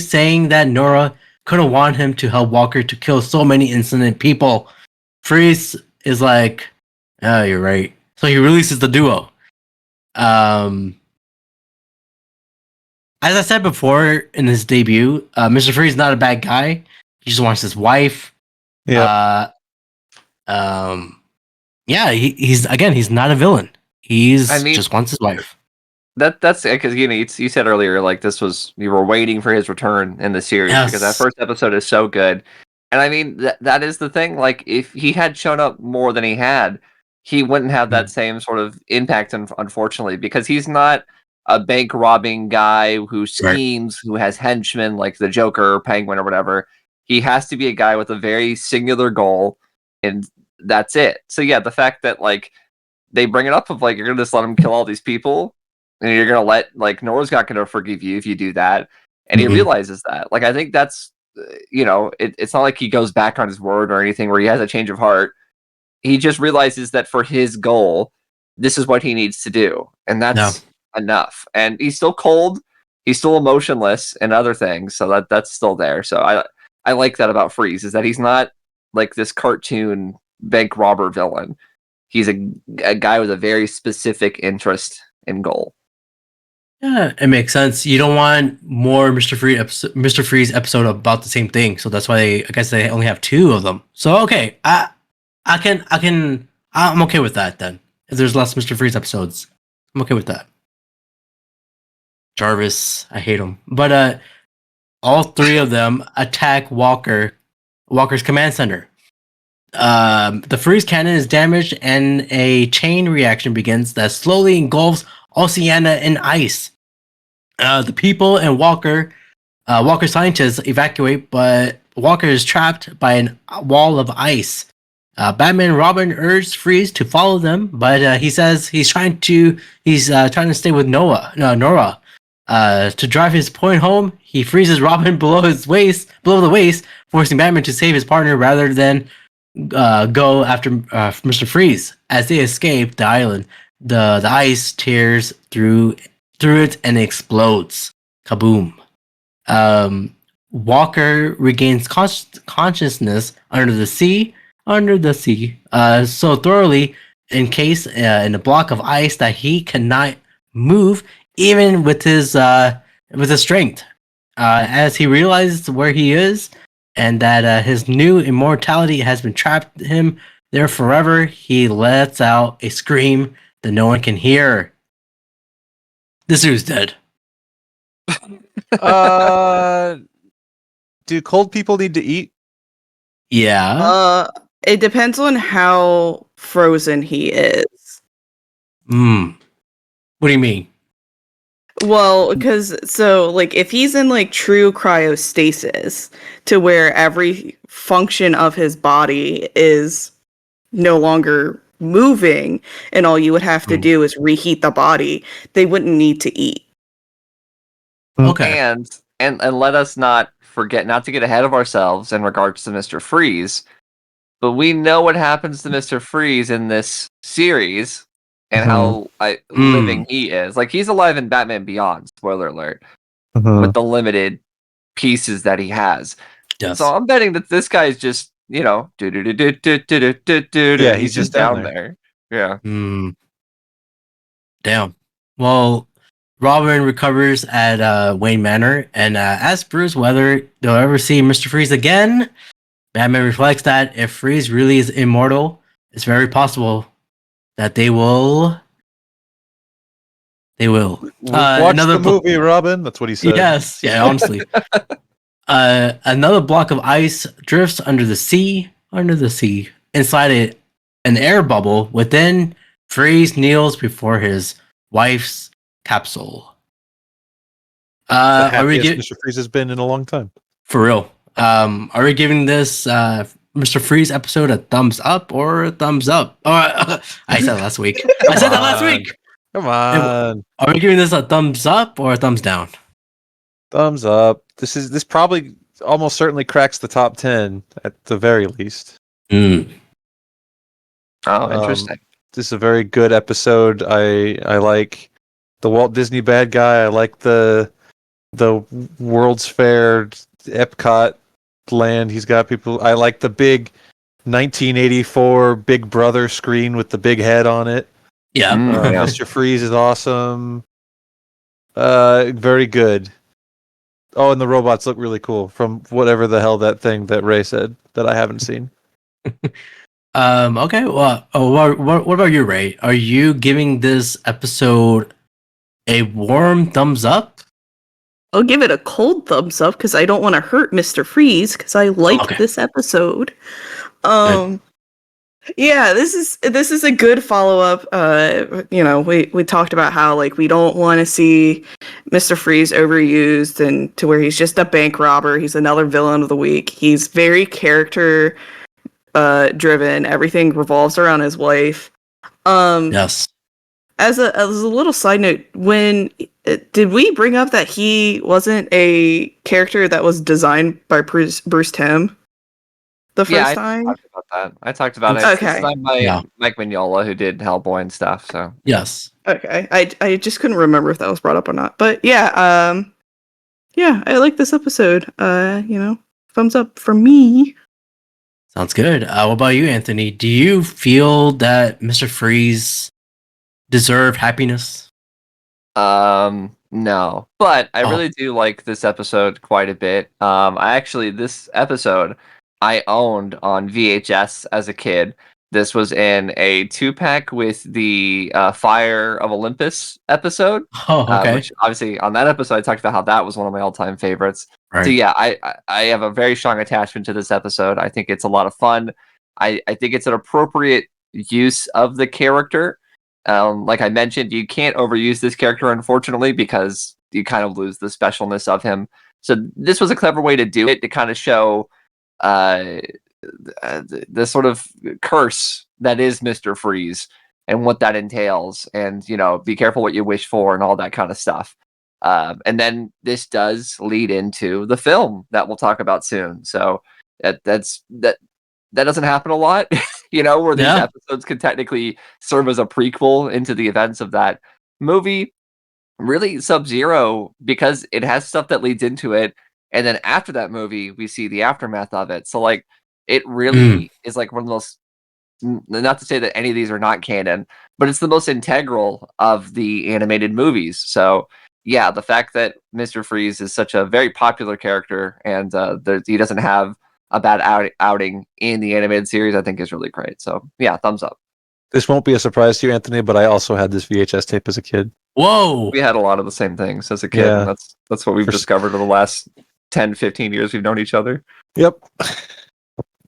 Speaker 3: saying that Nora couldn't want him to help Walker to kill so many innocent people. Freeze is like, "Oh, you're right." So he releases the duo. As I said before in his debut, Mr. Freeze is not a bad guy. He just wants his wife.
Speaker 4: Yeah.
Speaker 3: He's not a villain. Just wants his wife.
Speaker 5: That's because you said earlier like you were waiting for his return in the series because that first episode is so good, and I mean that is the thing. Like if he had shown up more than he had, he wouldn't have that same sort of impact. Unfortunately, because he's not a bank robbing guy who schemes, who has henchmen like the Joker or Penguin or whatever. He has to be a guy with a very singular goal, and that's it. So yeah, the fact that like they bring it up of like you're gonna just let him kill all these people, and you're gonna let like Nora's not gonna forgive you if you do that, and he realizes that. Like I think that's it's not like he goes back on his word or anything where he has a change of heart. He just realizes that for his goal, this is what he needs to do, and that's enough. And he's still cold, he's still emotionless, and other things. So that's still there. So I like that about Freeze is that he's not like this cartoon bank robber villain. He's a guy with a very specific interest and goal.
Speaker 3: Yeah, it makes sense. You don't want more Mr. Freeze episode about the same thing, so that's why I guess they only have 2 of them. So okay, I'm okay with that then. If there's less Mr. Freeze episodes, I'm okay with that. Jarvis, I hate him, but all 3 of them attack Walker's command center. The freeze cannon is damaged, and a chain reaction begins that slowly engulfs Oceania in ice. The people and Walker scientists evacuate, but Walker is trapped by a wall of ice. Batman and Robin urge Freeze to follow them, but he says he's trying to stay with Nora. To drive his point home, he freezes Robin below the waist, forcing Batman to save his partner rather than go after Mr. Freeze. As they escape the island, the ice tears through it and explodes. Kaboom. Walker regains consciousness under the sea so thoroughly encased in a block of ice that he cannot move even with his strength. As he realizes where he is and that his new immortality has been trapped him there forever, he lets out a scream that no one can hear. This dude's dead.
Speaker 4: Do cold people need to eat?
Speaker 3: Yeah.
Speaker 6: It depends on how frozen he is.
Speaker 3: What do you mean?
Speaker 6: Well, because if he's in like true cryostasis to where every function of his body is no longer moving and all you would have to do is reheat the body, they wouldn't need to eat.
Speaker 3: Okay.
Speaker 5: And let us not forget not to get ahead of ourselves in regards to Mr. Freeze, but we know what happens to Mr. Freeze in this series and how living he is. Like he's alive in Batman Beyond, spoiler alert, with the limited pieces that he has.
Speaker 3: Yes.
Speaker 5: So I'm betting that this guy is just, you know,
Speaker 4: Yeah,
Speaker 5: he's just down there. Yeah.
Speaker 3: Damn. Well, Robin recovers at Wayne Manor, and asks Bruce whether they'll ever see Mr. Freeze again. Batman reflects that if Freeze really is immortal, it's very possible that they will. They will.
Speaker 4: Watch the movie, Robin. That's what he said.
Speaker 3: Yes. Yeah. Honestly. Another block of ice drifts under the sea. Inside an air bubble. Within, Freeze kneels before his wife's capsule.
Speaker 4: The
Speaker 3: Are we
Speaker 4: happiest Mr. Freeze has been in a long time.
Speaker 3: for real? Are we giving this Mr. Freeze episode a thumbs up or a thumbs up? Or I said that last week.
Speaker 4: Come on.
Speaker 3: Are we giving this a thumbs up or a thumbs down?
Speaker 4: Thumbs up. This probably almost certainly cracks the top 10 at the very least.
Speaker 5: Oh, interesting.
Speaker 4: This is a very good episode. I like the Walt Disney bad guy. I like the World's Fair Epcot land. He's got people. I like the big 1984 Big Brother screen with the big head on it.
Speaker 3: Yeah.
Speaker 5: Yeah.
Speaker 4: Mr. Freeze is awesome. Very good. Oh, and the robots look really cool from whatever the hell that thing that Ray said that I haven't seen.
Speaker 3: Okay. Well, what about you, Ray? Are you giving this episode a warm thumbs up?
Speaker 6: I'll give it a cold thumbs up because I don't want to hurt Mr. Freeze because I liked this episode. Yeah, this is a good follow up. We talked about how like we don't want to see Mr. Freeze overused and to where he's just a bank robber. He's another villain of the week. He's very character driven. Everything revolves around his wife.
Speaker 3: Yes.
Speaker 6: As a little side note, when did we bring up that he wasn't a character that was designed by Bruce Timm the first time?
Speaker 5: I talked about that. I talked about it.
Speaker 6: Okay.
Speaker 5: It's designed by Mike Mignola, who did Hellboy and stuff. So
Speaker 3: Yes.
Speaker 6: Okay. I just couldn't remember if that was brought up or not. But yeah, I like this episode. Thumbs up from me.
Speaker 3: Sounds good. What about you, Anthony? Do you feel that Mr. Freeze deserved happiness?
Speaker 5: No, but I really do like this episode quite a bit. This episode I owned on VHS as a kid. This was in a 2-pack with the Fire of Olympus episode.
Speaker 3: Oh, okay.
Speaker 5: Which obviously on that episode I talked about how that was one of my all-time favorites.
Speaker 3: Right.
Speaker 5: So yeah, I have a very strong attachment to this episode. I think it's a lot of fun. I think it's an appropriate use of the character. Like I mentioned, you can't overuse this character, unfortunately, because you kind of lose the specialness of him. So this was a clever way to do it, to kind of show the sort of curse that is Mr. Freeze and what that entails, and be careful what you wish for and all that kind of stuff. And then this does lead into the film that we'll talk about soon. So that doesn't happen a lot, where these episodes could technically serve as a prequel into the events of that movie. Really, Sub-Zero, because it has stuff that leads into it, and then after that movie, we see the aftermath of it. So, like, it really is like one of those. Not to say that any of these are not canon, but it's the most integral of the animated movies. So, yeah, the fact that Mr. Freeze is such a very popular character and he doesn't have a bad outing in the animated series, I think is really great. So, yeah, thumbs up.
Speaker 4: This won't be a surprise to you, Anthony, but I also had this VHS tape as a kid.
Speaker 3: Whoa!
Speaker 5: We had a lot of the same things as a kid.
Speaker 4: Yeah.
Speaker 5: And that's what we've discovered in the last 10, 15 years we've known each other.
Speaker 4: Yep.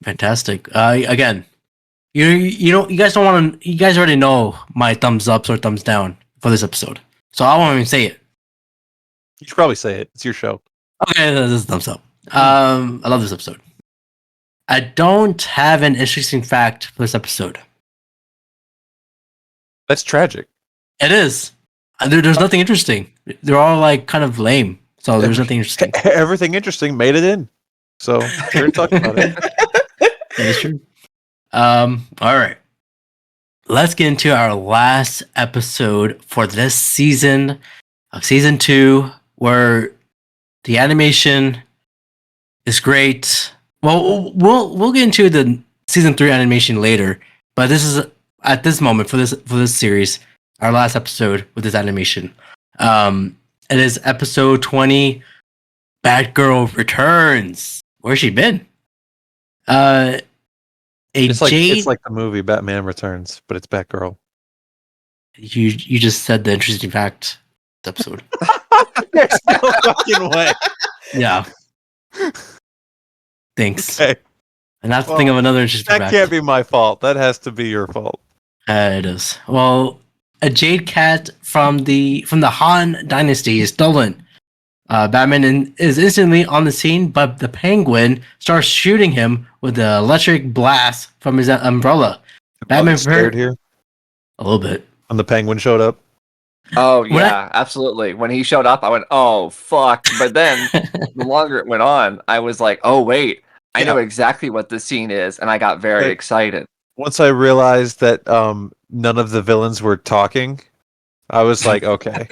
Speaker 3: Fantastic. Again, you guys don't want to. You guys already know my thumbs ups or thumbs down for this episode, so I won't even say it.
Speaker 4: You should probably say it. It's your show.
Speaker 3: Okay, this is a thumbs up. I love this episode. I don't have an interesting fact for this episode.
Speaker 4: That's tragic.
Speaker 3: It is. There's nothing interesting. They're all like kind of lame. So there's nothing interesting.
Speaker 4: Everything interesting made it in. So we're going to talk about it.
Speaker 3: That is true. All right. Let's get into our last episode for this season of season 2, where the animation is great. Well, we'll get into the season 3 animation later, but this is at this moment for this series, our last episode with this animation. It is episode 20, Batgirl Returns. Where's she been?
Speaker 4: It's like the movie Batman Returns, but it's Batgirl.
Speaker 3: You just said the interesting fact episode.
Speaker 4: There's no fucking way.
Speaker 3: Yeah. Thanks.
Speaker 4: Okay.
Speaker 3: And that's the thing of another interesting
Speaker 4: That
Speaker 3: fact.
Speaker 4: can't be my fault. That has to be your fault.
Speaker 3: It is. Well, a jade cat from the Han Dynasty is stolen. Batman is instantly on the scene, but the Penguin starts shooting him with an electric blast from his umbrella. Batman
Speaker 4: scared here
Speaker 3: a little bit.
Speaker 4: when the Penguin showed up.
Speaker 5: Oh yeah, absolutely. When he showed up, I went, "Oh fuck!" But then the longer it went on, I was like, "Oh wait, I know exactly what the scene is," and I got very excited.
Speaker 4: Once I realized that none of the villains were talking, I was like, okay.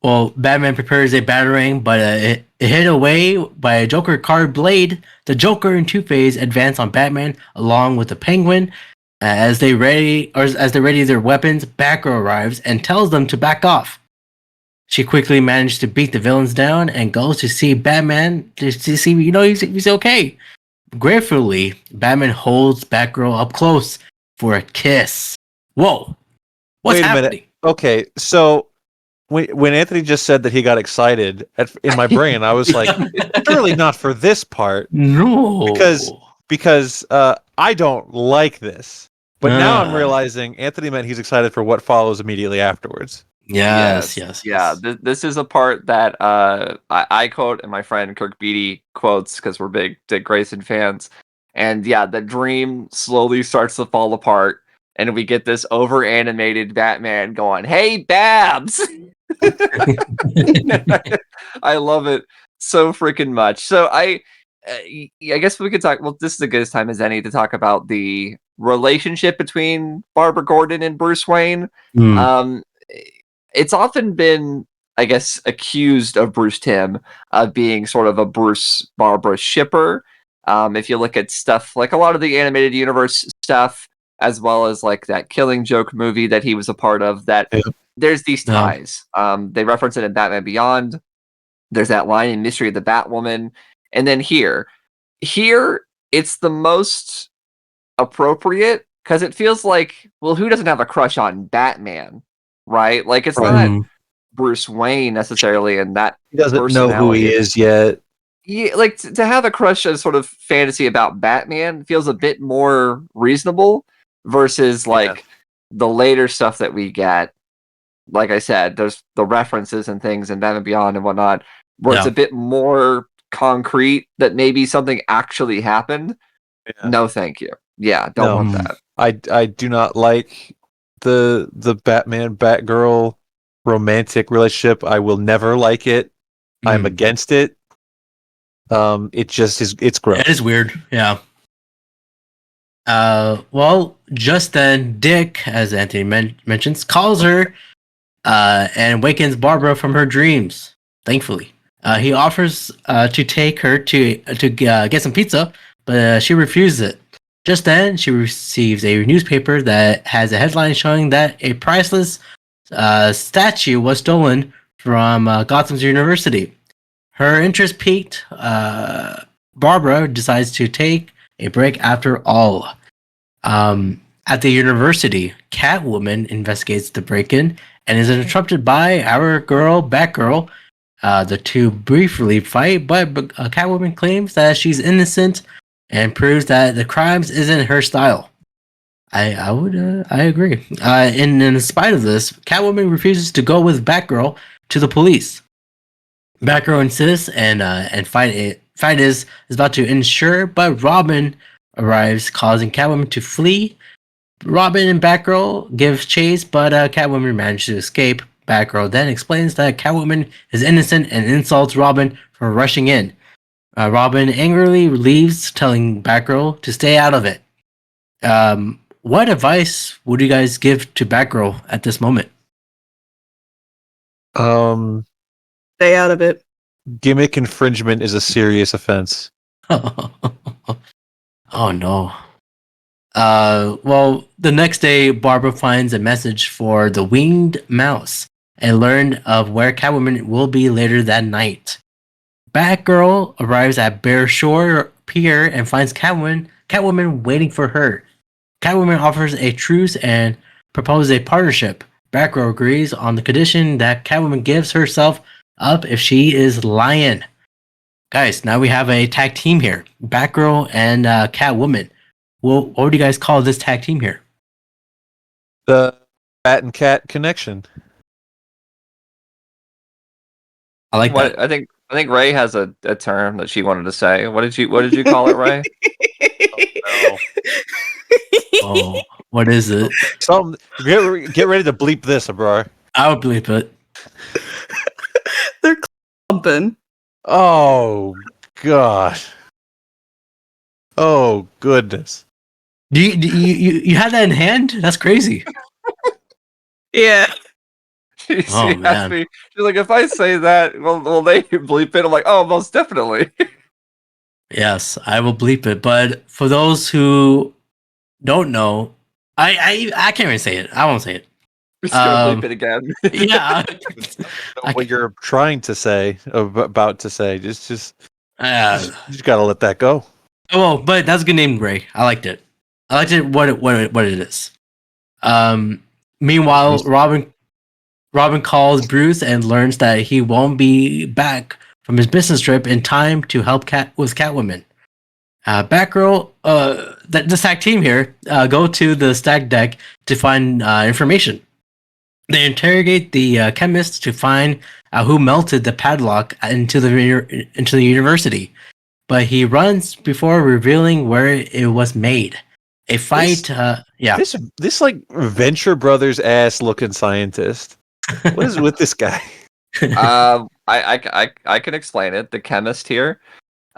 Speaker 3: Well, Batman prepares a batarang, but it hit away by a Joker card blade. The Joker and Two-Face advance on Batman along with the Penguin. As they ready their weapons, Batgirl arrives and tells them to back off. She quickly manages to beat the villains down and goes to see Batman to see he's okay. Gratefully, Batman holds Batgirl up close for a kiss. Whoa, what's
Speaker 4: Wait a
Speaker 3: happening?
Speaker 4: minute. Okay, so when Anthony just said that he got excited in my brain, I was like, surely not for this part.
Speaker 3: No,
Speaker 4: Because I don't like this. But now I'm realizing Anthony meant he's excited for what follows immediately afterwards.
Speaker 3: Yes.
Speaker 5: Yeah, this is a part that I quote and my friend Kirk Beatty quotes because we're big Dick Grayson fans. And yeah, the dream slowly starts to fall apart, and we get this over-animated Batman going, "Hey, Babs!" I love it so freaking much. So I guess we could talk. Well, this is the goodest time as any to talk about the relationship between Barbara Gordon and Bruce Wayne. It's often been, I guess, accused of Bruce Timm of being sort of a Bruce Barbara shipper. If you look at stuff like a lot of the animated universe stuff, as well as like that Killing Joke movie that he was a part of, there's these ties. They reference it in Batman Beyond. There's that line in Mystery of the Batwoman. And then here it's the most appropriate because it feels like, well, who doesn't have a crush on Batman, right? Like it's not Bruce Wayne necessarily, and that
Speaker 4: he doesn't know who he is yet.
Speaker 5: Yeah, like to have a crush, a sort of fantasy about Batman feels a bit more reasonable versus like the later stuff that we get. Like I said, there's the references and things in Batman Beyond and whatnot, where it's a bit more concrete that maybe something actually happened. No, thank you. Yeah, don't want that.
Speaker 4: I do not like the Batman Batgirl romantic relationship. I will never like it. I'm against it. It just is. It's gross.
Speaker 3: It is weird. Yeah. Well, just then, Dick, as Anthony mentions, calls her and wakens Barbara from her dreams. Thankfully, he offers to take her to get some pizza, but she refuses it. Just then, she receives a newspaper that has a headline showing that a priceless statue was stolen from Gotham's University. Her interest piqued. Barbara decides to take a break after all. At the university, Catwoman investigates the break-in and is interrupted by our girl, Batgirl. The two briefly fight, but Catwoman claims that she's innocent and proves that the crimes isn't her style. I agree. And in spite of this, Catwoman refuses to go with Batgirl to the police. Batgirl insists, and fight is about to ensure, but Robin arrives, causing Catwoman to flee. Robin and Batgirl give chase, but Catwoman manages to escape. Batgirl then explains that Catwoman is innocent and insults Robin for rushing in. Robin angrily leaves, telling Batgirl to stay out of it. What advice would you guys give to Batgirl at this moment?
Speaker 6: Stay out of it.
Speaker 4: Gimmick infringement is a serious offense.
Speaker 3: Oh no. Well, the next day, Barbara finds a message for the winged mouse and learned of where Catwoman will be later that night. Batgirl arrives at Bear Shore Pier and finds Catwoman waiting for her. Catwoman offers a truce and proposes a partnership. Batgirl agrees on the condition that Catwoman gives herself up if she is Lion. Guys, now we have a tag team here. Batgirl and Catwoman. Well, what would you guys call this tag team here?
Speaker 4: The Bat and Cat connection.
Speaker 3: I like that.
Speaker 5: I think Ray has a term that she wanted to say. What did you call it, Ray?
Speaker 3: Oh, what is it?
Speaker 4: Get ready to bleep this, Abrar.
Speaker 3: I would bleep it.
Speaker 6: They're clumping.
Speaker 4: Oh God. Oh goodness.
Speaker 3: Do you have that in hand? That's crazy.
Speaker 6: Yeah.
Speaker 5: She
Speaker 3: Oh,
Speaker 5: asked
Speaker 3: man.
Speaker 5: me, she's like, if I say that, will they bleep it? I'm like, oh, most definitely.
Speaker 3: Yes, I will bleep it. But for those who don't know, I can't even say it. I won't say it.
Speaker 5: Just gonna bleep it again.
Speaker 3: Yeah.
Speaker 4: Know what you're trying to say, about to say. Just
Speaker 3: Uh,
Speaker 4: you just gotta let that go.
Speaker 3: well, but that's a good name, Ray. I liked it. I liked it. What it is. Meanwhile, Robin calls Bruce and learns that he won't be back from his business trip in time to help with Catwoman. Batgirl, the tag team here, go to the stack deck to find information. They interrogate the chemist to find who melted the padlock into the university, but he runs before revealing where it was made. A fight, yeah.
Speaker 4: This like Venture Brothers ass looking scientist. What is with this guy?
Speaker 5: I can explain it. The chemist here.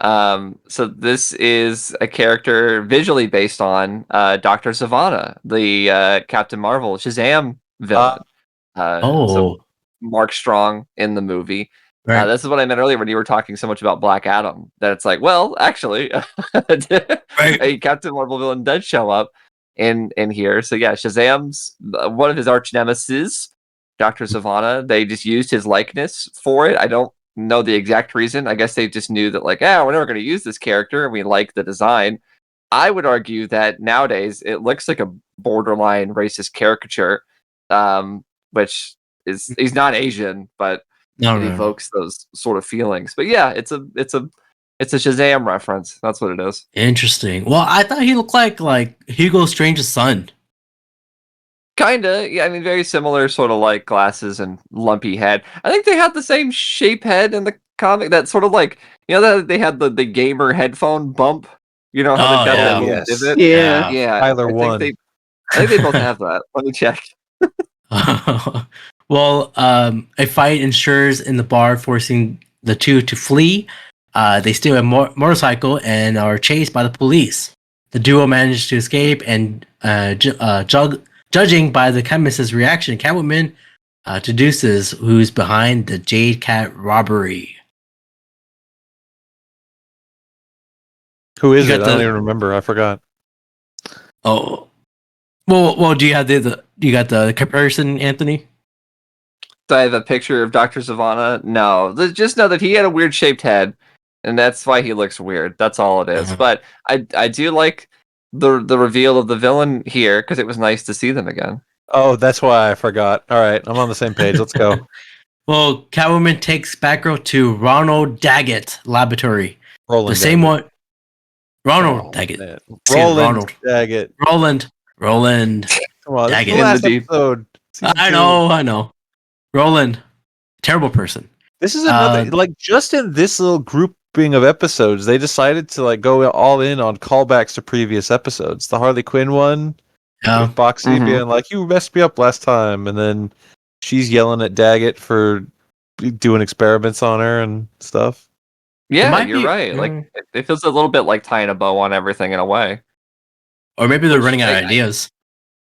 Speaker 5: So this is a character visually based on Dr. Zavanna, the Captain Marvel Shazam villain. So Mark Strong in the movie.
Speaker 3: Right.
Speaker 5: This is what I meant earlier when you were talking so much about Black Adam. That it's like, well, actually, a Captain Marvel villain does show up in here. So yeah, Shazam's one of his arch nemesis, Dr. Zavanna. They just used his likeness for it. I don't know the exact reason. I guess they just knew that, like, we're never going to use this character, and we like the design. I would argue that nowadays it looks like a borderline racist caricature, which is he's not Asian, but it evokes those sort of feelings. But yeah, it's a Shazam reference. That's what it is.
Speaker 3: Interesting. Well, I thought he looked like Hugo Strange's son.
Speaker 5: Kinda, yeah. I mean, very similar, sort of like glasses and lumpy head. I think they had the same shape head in the comic. That sort of like, that they had the gamer headphone bump. You know how they got that little divot?
Speaker 6: Yeah.
Speaker 5: Yeah.
Speaker 4: Tyler won.
Speaker 5: I think they both have that. Let me check.
Speaker 3: Well, a fight ensures in the bar, forcing the two to flee. They steal a motorcycle and are chased by the police. The duo manages to escape, and judging by the chemist's reaction, Catwoman deduces who's behind the Jade Cat robbery.
Speaker 4: Who is it? I don't even remember. I forgot.
Speaker 3: Oh, well. Do you have you got the comparison, Anthony?
Speaker 5: Do I have a picture of Dr. Zavanna? No. Just know that he had a weird shaped head, and that's why he looks weird. That's all it is.
Speaker 3: Uh-huh.
Speaker 5: But I do like the reveal of the villain here, because it was nice to see them again.
Speaker 4: Oh, that's why I forgot. All right, I'm on the same page. Let's go.
Speaker 3: Well, Catwoman takes Batgirl to Ronald Daggett Laboratory.
Speaker 4: Roland.
Speaker 3: The same one. Ronald Daggett.
Speaker 4: Man.
Speaker 3: Ronald
Speaker 4: Daggett.
Speaker 3: Roland.
Speaker 4: Come on,
Speaker 3: Daggett.
Speaker 4: this is the last
Speaker 5: In the deep.
Speaker 4: episode. Season
Speaker 3: I
Speaker 4: 2.
Speaker 3: know. Roland. Terrible person.
Speaker 4: This is another like just in this little grouping of episodes, they decided to like go all in on callbacks to previous episodes. The Harley Quinn one,
Speaker 3: Yeah.
Speaker 4: with Boxy being like, "You messed me up last time," and then she's yelling at Daggett for doing experiments on her and stuff.
Speaker 5: Yeah,
Speaker 3: might
Speaker 5: you're
Speaker 3: be-
Speaker 5: right. Like, it feels a little bit like tying a bow on everything in a way.
Speaker 3: Or maybe they're running out of
Speaker 5: I-
Speaker 3: ideas.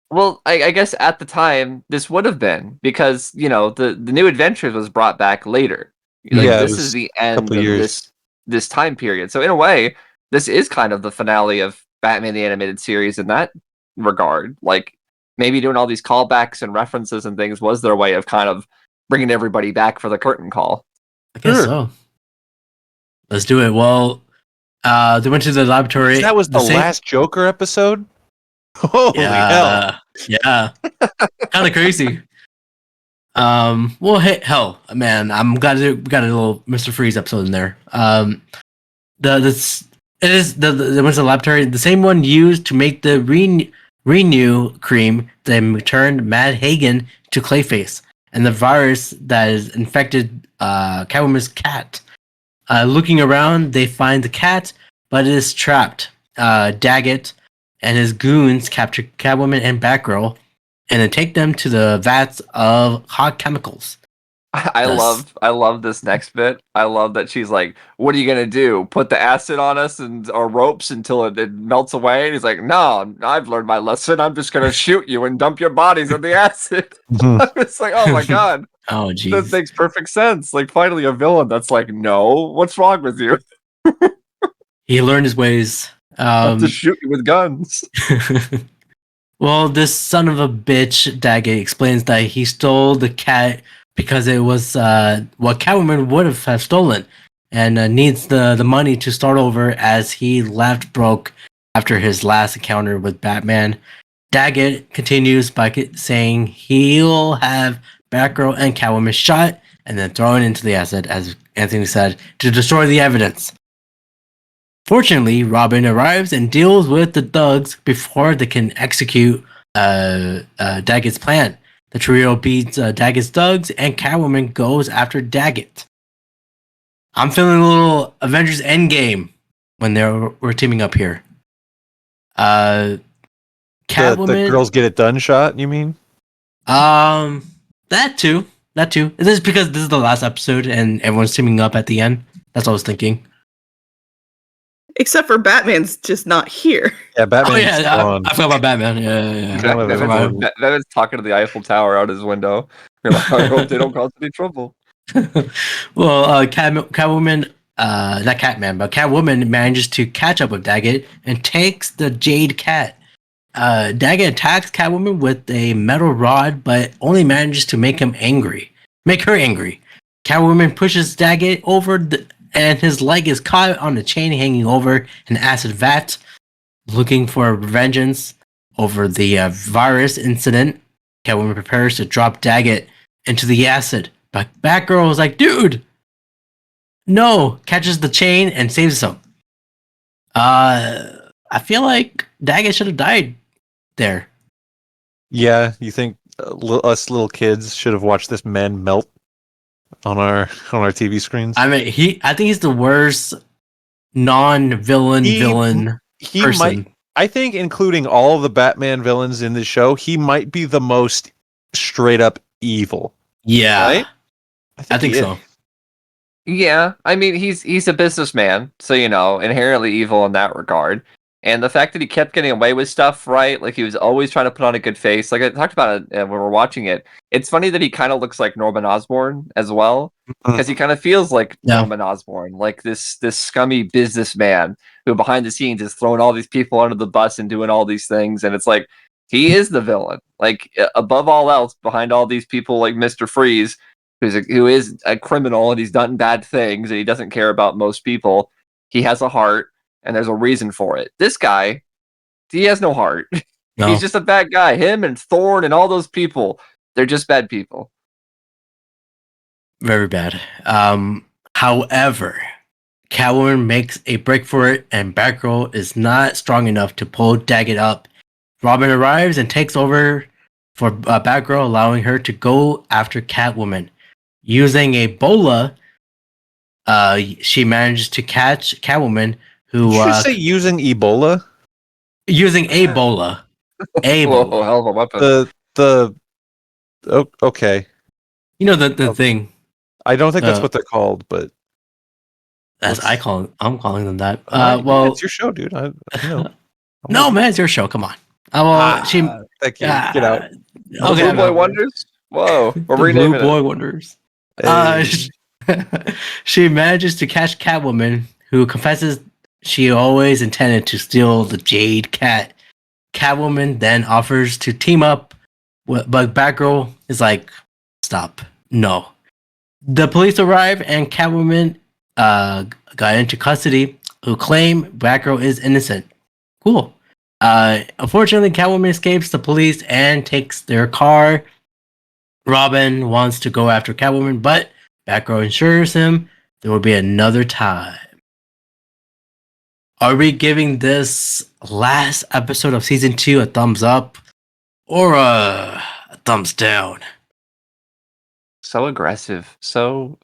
Speaker 5: Well, I guess at the time this would have been, because the New Adventures was brought back later. Like
Speaker 4: Yeah, it
Speaker 5: this
Speaker 4: was
Speaker 5: is the
Speaker 4: a
Speaker 5: end
Speaker 4: couple
Speaker 5: of
Speaker 4: years.
Speaker 5: this time period. So in a way, this is kind of the finale of Batman the Animated Series in that regard. Like maybe doing all these callbacks and references and things was their way of kind of bringing everybody back for the curtain call.
Speaker 3: I guess
Speaker 4: Sure.
Speaker 3: so. Let's do it. Well, they went to the laboratory.
Speaker 4: That was the
Speaker 3: same-
Speaker 4: last Joker episode. Holy hell!
Speaker 3: Yeah. Kind of crazy. Well, hey, hell, man, I'm glad we got a little Mr. Freeze episode in there. It is the went to the laboratory, the same one used to make the renew cream that turned Mad Hagen to Clayface, and the virus that has infected Catwoman's cat. Looking around, they find the cat, but it is trapped. Daggett and his goons capture Catwoman and Batgirl, and then take them to the vats of hot chemicals.
Speaker 5: I
Speaker 3: Yes.
Speaker 5: love this next bit. I love that she's like, "What are you gonna do? Put the acid on us and or ropes until it melts away?" And he's like, "No, I've learned my lesson. I'm just gonna shoot you and dump your bodies in the acid." It's like, oh my god,
Speaker 3: Oh,
Speaker 5: that
Speaker 3: jeez.
Speaker 5: makes perfect sense. Like finally a villain that's like, "No, what's wrong with you?
Speaker 3: He learned his ways.
Speaker 5: I have to shoot you with guns."
Speaker 3: Well, this son of a bitch, Daggett, explains that he stole the cat because it was what Catwoman would have stolen, and needs the money to start over as he left broke after his last encounter with Batman. Daggett continues by saying he'll have Batgirl and Catwoman shot and then thrown into the acid, as Anthony said, to destroy the evidence. Fortunately, Robin arrives and deals with the thugs before they can execute Daggett's plan. The trio beats Daggett's thugs, and Catwoman goes after Daggett. I'm feeling a little Avengers Endgame when we're teaming up here.
Speaker 4: The
Speaker 3: Catwoman.
Speaker 4: girls get it done shot. You mean?
Speaker 3: That too. This is because this is the last episode and everyone's teaming up at the end. That's what I was thinking.
Speaker 6: Except for Batman's just not here.
Speaker 4: Yeah, Batman.
Speaker 3: Oh yeah, I forgot about Batman. Yeah.
Speaker 4: Kind of a villain.
Speaker 5: Batman's talking to the Eiffel Tower out his window. You're like, I hope they don't cause any trouble.
Speaker 3: Well, Catwoman, not Catman, but Catwoman manages to catch up with Daggett and takes the Jade Cat. Daggett attacks Catwoman with a metal rod, but only manages to make her angry. Catwoman pushes Daggett over, and his leg is caught on a chain hanging over an acid vat. Looking for vengeance over the virus incident, Catwoman prepares to drop Daggett into the acid. But Batgirl is like, dude, no, catches the chain and saves him. I feel like Daggett should have died there.
Speaker 4: Yeah, you think us little kids should have watched this man melt on our TV screens?
Speaker 3: I mean, I think he's the worst non-villain villain
Speaker 4: He
Speaker 3: person.
Speaker 4: might. I think, including all of the Batman villains in the show, he might be the most straight up evil.
Speaker 3: Yeah,
Speaker 4: Right?
Speaker 3: I think
Speaker 4: he
Speaker 3: so.
Speaker 4: is.
Speaker 5: Yeah, I mean he's a businessman, so inherently evil in that regard. And the fact that he kept getting away with stuff, right? Like he was always trying to put on a good face. Like I talked about it when we were watching it. It's funny that he kind of looks like Norman Osborn as well, because he kind of feels like Norman Osborn, like this scummy businessman who behind the scenes is throwing all these people under the bus and doing all these things. And it's like he is the villain. Like above all else, behind all these people like Mr. Freeze, who is a criminal and he's done bad things and he doesn't care about most people. He has a heart. And there's a reason for it. This guy, he has no heart.
Speaker 3: No.
Speaker 5: He's just a bad guy. Him and Thorne and all those people, they're just bad people.
Speaker 3: Very bad. However, Catwoman makes a break for it, and Batgirl is not strong enough to pull Daggett up. Robin arrives and takes over for Batgirl, allowing her to go after Catwoman. Using a bola, she manages to catch Catwoman, who
Speaker 4: Did you say using Ebola?
Speaker 3: using a bola.
Speaker 5: Whoa, hell of a weapon.
Speaker 4: Okay.
Speaker 3: You know the thing.
Speaker 4: I don't think that's what they're called, but
Speaker 3: As I'm calling them that.
Speaker 4: alright,
Speaker 3: Well,
Speaker 4: it's your show, dude. I know.
Speaker 3: no, man, it's your show. Come on. Well, she.
Speaker 4: Thank you. Get out.
Speaker 5: Blue Boy Wonders? Whoa, we're
Speaker 3: The
Speaker 5: renaming
Speaker 3: Blue Boy
Speaker 5: it.
Speaker 3: Wonders.
Speaker 4: Hey.
Speaker 3: She manages to catch Catwoman, who confesses she always intended to steal the Jade Cat. Catwoman then offers to team up, but Batgirl is like, "Stop, no." The police arrive and Catwoman got into custody, who claim Batgirl is innocent. Cool. Unfortunately, Catwoman escapes the police and takes their car. Robin wants to go after Catwoman, but Batgirl assures him there will be another time. Are we giving this last episode of season 2 a thumbs up or a thumbs down?
Speaker 5: So aggressive, so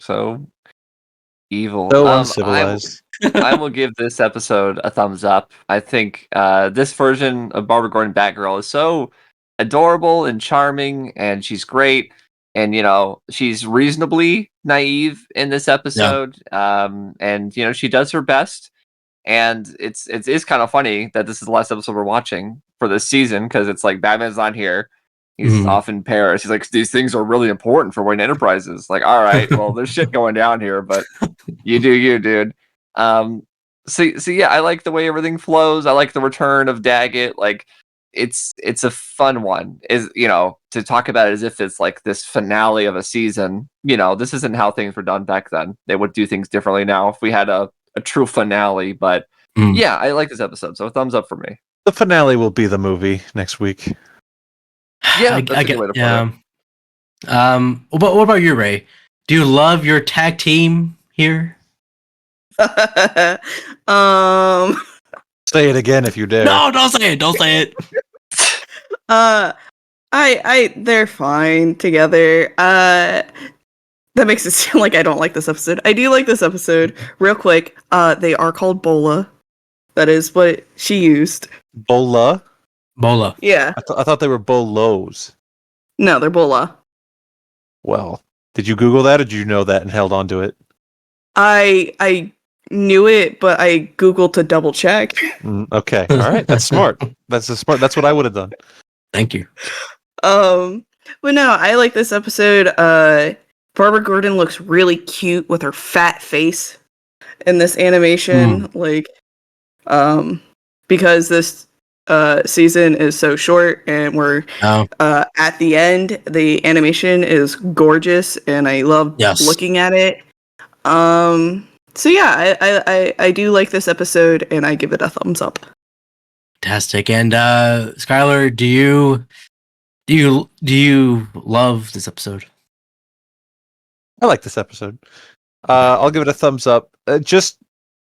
Speaker 5: evil,
Speaker 4: So uncivilized.
Speaker 5: I will give this episode a thumbs up. I think this version of Barbara Gordon Batgirl is so adorable and charming, and she's great. And she's reasonably naive in this episode. And she does her best. And it is kind of funny that this is the last episode we're watching for this season, because it's like Batman's not here. He's off in Paris. He's like, these things are really important for Wayne Enterprises. Like, all right, well, there's shit going down here, but you do you, dude. So yeah, I like the way everything flows. I like the return of Daggett. Like, it's a fun one. Is to talk about it as if it's like this finale of a season. This isn't how things were done back then. They would do things differently now if we had a true finale. But yeah, I like this episode, so a thumbs up for me.
Speaker 4: The finale will be the movie next week.
Speaker 5: Yeah, that's a good way to put it.
Speaker 3: What about you, Ray? Do you love your tag team here?
Speaker 4: Say it again if you dare.
Speaker 3: No, don't say it. Don't say it.
Speaker 6: They're fine together. That makes it sound like I don't like this episode. I do like this episode. Real quick, they are called Bola. That is what she used.
Speaker 4: Bola?
Speaker 3: Bola.
Speaker 6: Yeah.
Speaker 4: I thought they were Bolos.
Speaker 6: No, they're Bola.
Speaker 4: Well, did you Google that, or did you know that and held on to it?
Speaker 6: I knew it, but I Googled to double check.
Speaker 4: Okay, all right, that's smart. That's what I would have done.
Speaker 3: Thank you.
Speaker 6: But no, I like this episode. Barbara Gordon looks really cute with her fat face in this animation. Because this season is so short and we're at the end, the animation is gorgeous and I love looking at it. So yeah, I do like this episode and I give it a thumbs up.
Speaker 3: Fantastic. And Skyler, do you love this episode?
Speaker 4: I like this episode. I'll give it a thumbs up. Just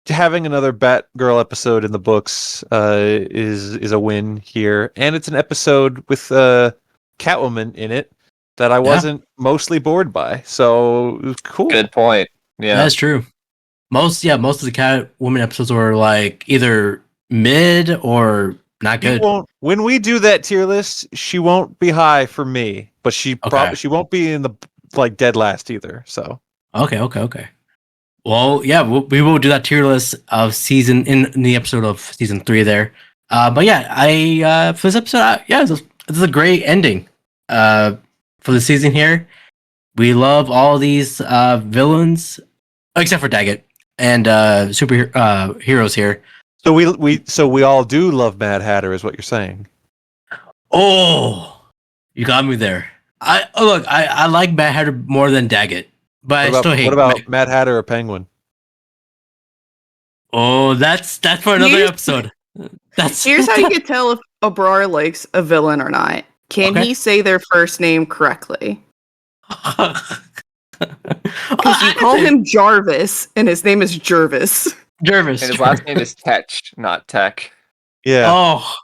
Speaker 4: having another Batgirl episode in the books is a win here, and it's an episode with Catwoman in it that I wasn't mostly bored by. So it was cool.
Speaker 5: Good point. Yeah,
Speaker 3: that's true. Most of the Catwoman episodes were like either mid or not good.
Speaker 4: When we do that tier list, she won't be high for me, but she won't be in the dead last either. So
Speaker 3: okay. Well, yeah, we will do that tier list of in the episode of season 3 there. But yeah, for this episode, this is a great ending for the season here. We love all these villains, except for Daggett and heroes here.
Speaker 4: So we all do love Mad Hatter, is what you're saying.
Speaker 3: Oh, you got me there. I like Mad Hatter more than Daggett, but I still hate.
Speaker 4: What about Mad Hatter or Penguin?
Speaker 3: Oh, that's for another episode.
Speaker 6: Here's how you can tell if Abrar likes a villain or not. Can he say their first name correctly? Because you call him Jarvis, and his name is Jervis.
Speaker 3: Jervis.
Speaker 5: And his last name is Tech, not Tech.
Speaker 4: Yeah.
Speaker 3: Oh.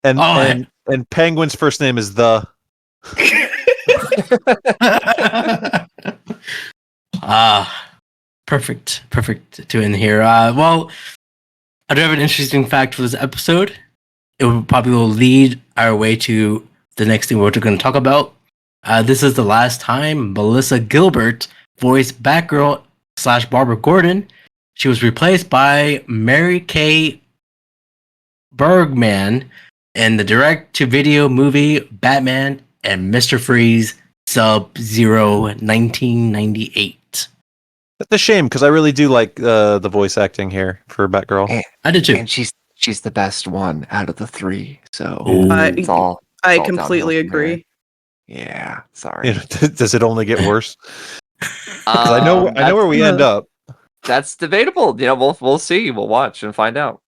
Speaker 4: And Penguin's first name is The.
Speaker 3: Perfect to end here. Well, I do have an interesting fact for this episode. It will probably lead our way to the next thing we're going to talk about. This is the last time Melissa Gilbert voiced Batgirl / Barbara Gordon. She was replaced by Mary Kay Bergman in the direct-to-video movie Batman and Mr. Freeze Sub-Zero 1998.
Speaker 4: That's a shame because I really do like the voice acting here for Batgirl.
Speaker 3: I did too.
Speaker 5: And she's the best one out of the three. So
Speaker 3: Ooh.
Speaker 5: it's all.
Speaker 6: I
Speaker 5: it's all
Speaker 6: completely
Speaker 5: downhill from there.
Speaker 6: agree.
Speaker 5: Yeah, sorry.
Speaker 4: Does it only get worse? 'Cause I know where we end up.
Speaker 5: That's debatable. We'll see. We'll watch and find out.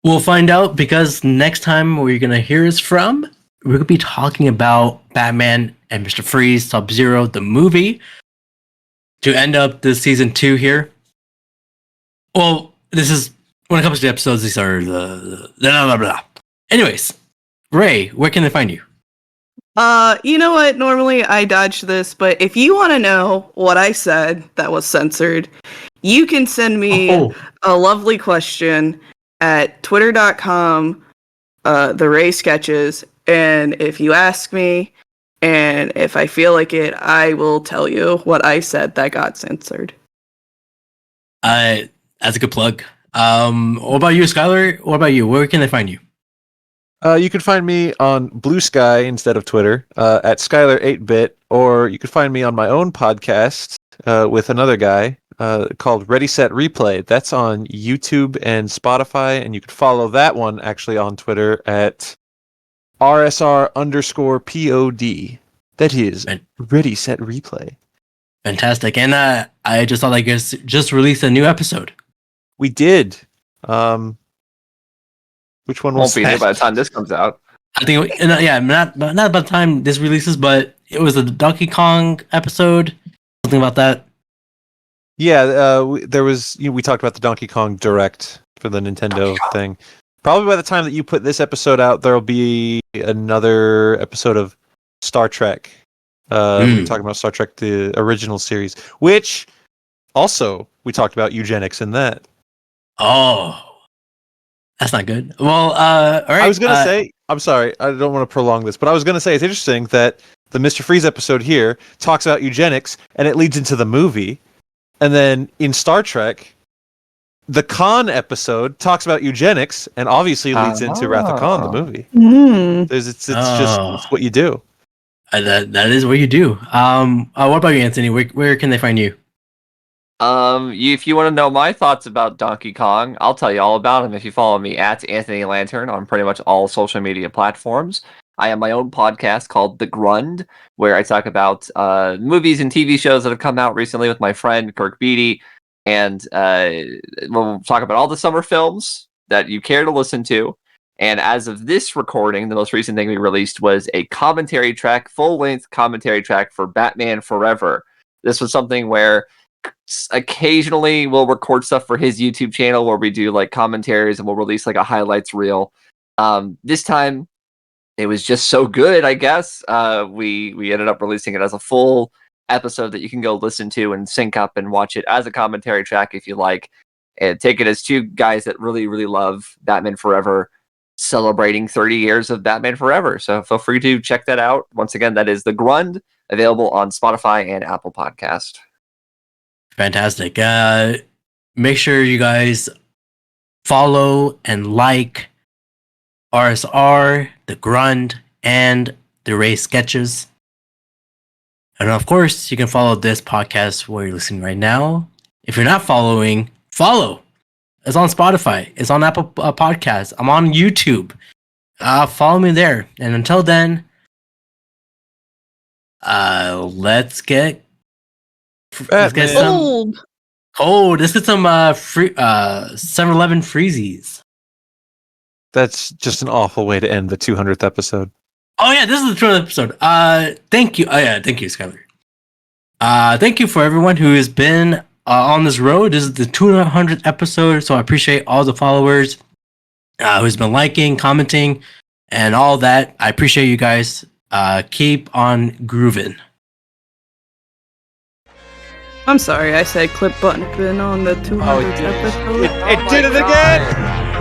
Speaker 3: We'll find out because next time where you're gonna hear us from, we're gonna be talking about Batman and Mr. Freeze, Sub-Zero, the movie, to end up the season 2 here. Well, this is when it comes to the episodes. These are the blah, blah, blah. Anyways, Ray, where can they find you?
Speaker 6: You know what? Normally I dodge this, but if you want to know what I said that was censored, you can send me a lovely question at twitter.com, the Ray Sketches, and if you ask me, and if I feel like it, I will tell you what I said that got censored.
Speaker 3: That's a good plug. What about you, Skyler? What about you? Where can they find you?
Speaker 4: You can find me on Blue Sky instead of Twitter at Skyler8bit, or you can find me on my own podcast with another guy called Ready Set Replay. That's on YouTube and Spotify, and you can follow that one actually on Twitter at RSR_POD. That is Ready Set Replay.
Speaker 3: Fantastic. And I just thought I guess just released a new episode.
Speaker 4: We did. Which one
Speaker 5: Won't
Speaker 4: was
Speaker 5: be
Speaker 4: that?
Speaker 5: here by the time this comes out.
Speaker 3: I think, not by the time this releases, but it was a Donkey Kong episode. Something about that.
Speaker 4: Yeah, there was. We talked about the Donkey Kong Direct for the Nintendo thing. Probably by the time that you put this episode out, there'll be another episode of Star Trek. We're talking about Star Trek, the original series, which also we talked about eugenics in that.
Speaker 3: Oh. That's not good. Well, all right.
Speaker 4: I was going to say, I'm sorry, I don't want to prolong this, but I was going to say it's interesting that the Mr. Freeze episode here talks about eugenics and it leads into the movie. And then in Star Trek, the Khan episode talks about eugenics and obviously leads into Wrath of Khan, the movie. It's just what you do.
Speaker 3: That is what you do. What about you, Anthony? Where can they find you?
Speaker 5: If you want to know my thoughts about Donkey Kong, I'll tell you all about him if you follow me at Anthony Lantern on pretty much all social media platforms. I have my own podcast called The Grud, where I talk about movies and TV shows that have come out recently with my friend Kirk Beatty, and we'll talk about all the summer films that you care to listen to. And as of this recording, the most recent thing we released was a commentary track, full-length commentary track for Batman Forever. This was something where occasionally we'll record stuff for his YouTube channel where we do like commentaries and we'll release like a highlights reel. This time it was just so good, I guess. We ended up releasing it as a full episode that you can go listen to and sync up and watch it as a commentary track if you like. And take it as two guys that really, really love Batman Forever, celebrating 30 years of Batman Forever. So feel free to check that out. Once again, that is The Grud, available on Spotify and Apple Podcast.
Speaker 3: Fantastic. Make sure you guys follow and like RSR, The Grud, and The Ray Sketches. And of course, you can follow this podcast where you're listening right now. If you're not following, follow. It's on Spotify. It's on Apple Podcasts. I'm on YouTube. Follow me there. And until then, let's get some cold. Let's get some 7-Eleven freezies.
Speaker 4: That's just an awful way to end the 200th episode.
Speaker 3: Oh yeah, this is the 200th episode. Thank you. Oh yeah, thank you, Skyler. Thank you for everyone who has been on this road. This is the 200th episode, so I appreciate all the followers who's been liking, commenting, and all that. I appreciate you guys. Keep on grooving.
Speaker 6: I'm sorry, I said clip button on the 200th episode.
Speaker 4: It did it again!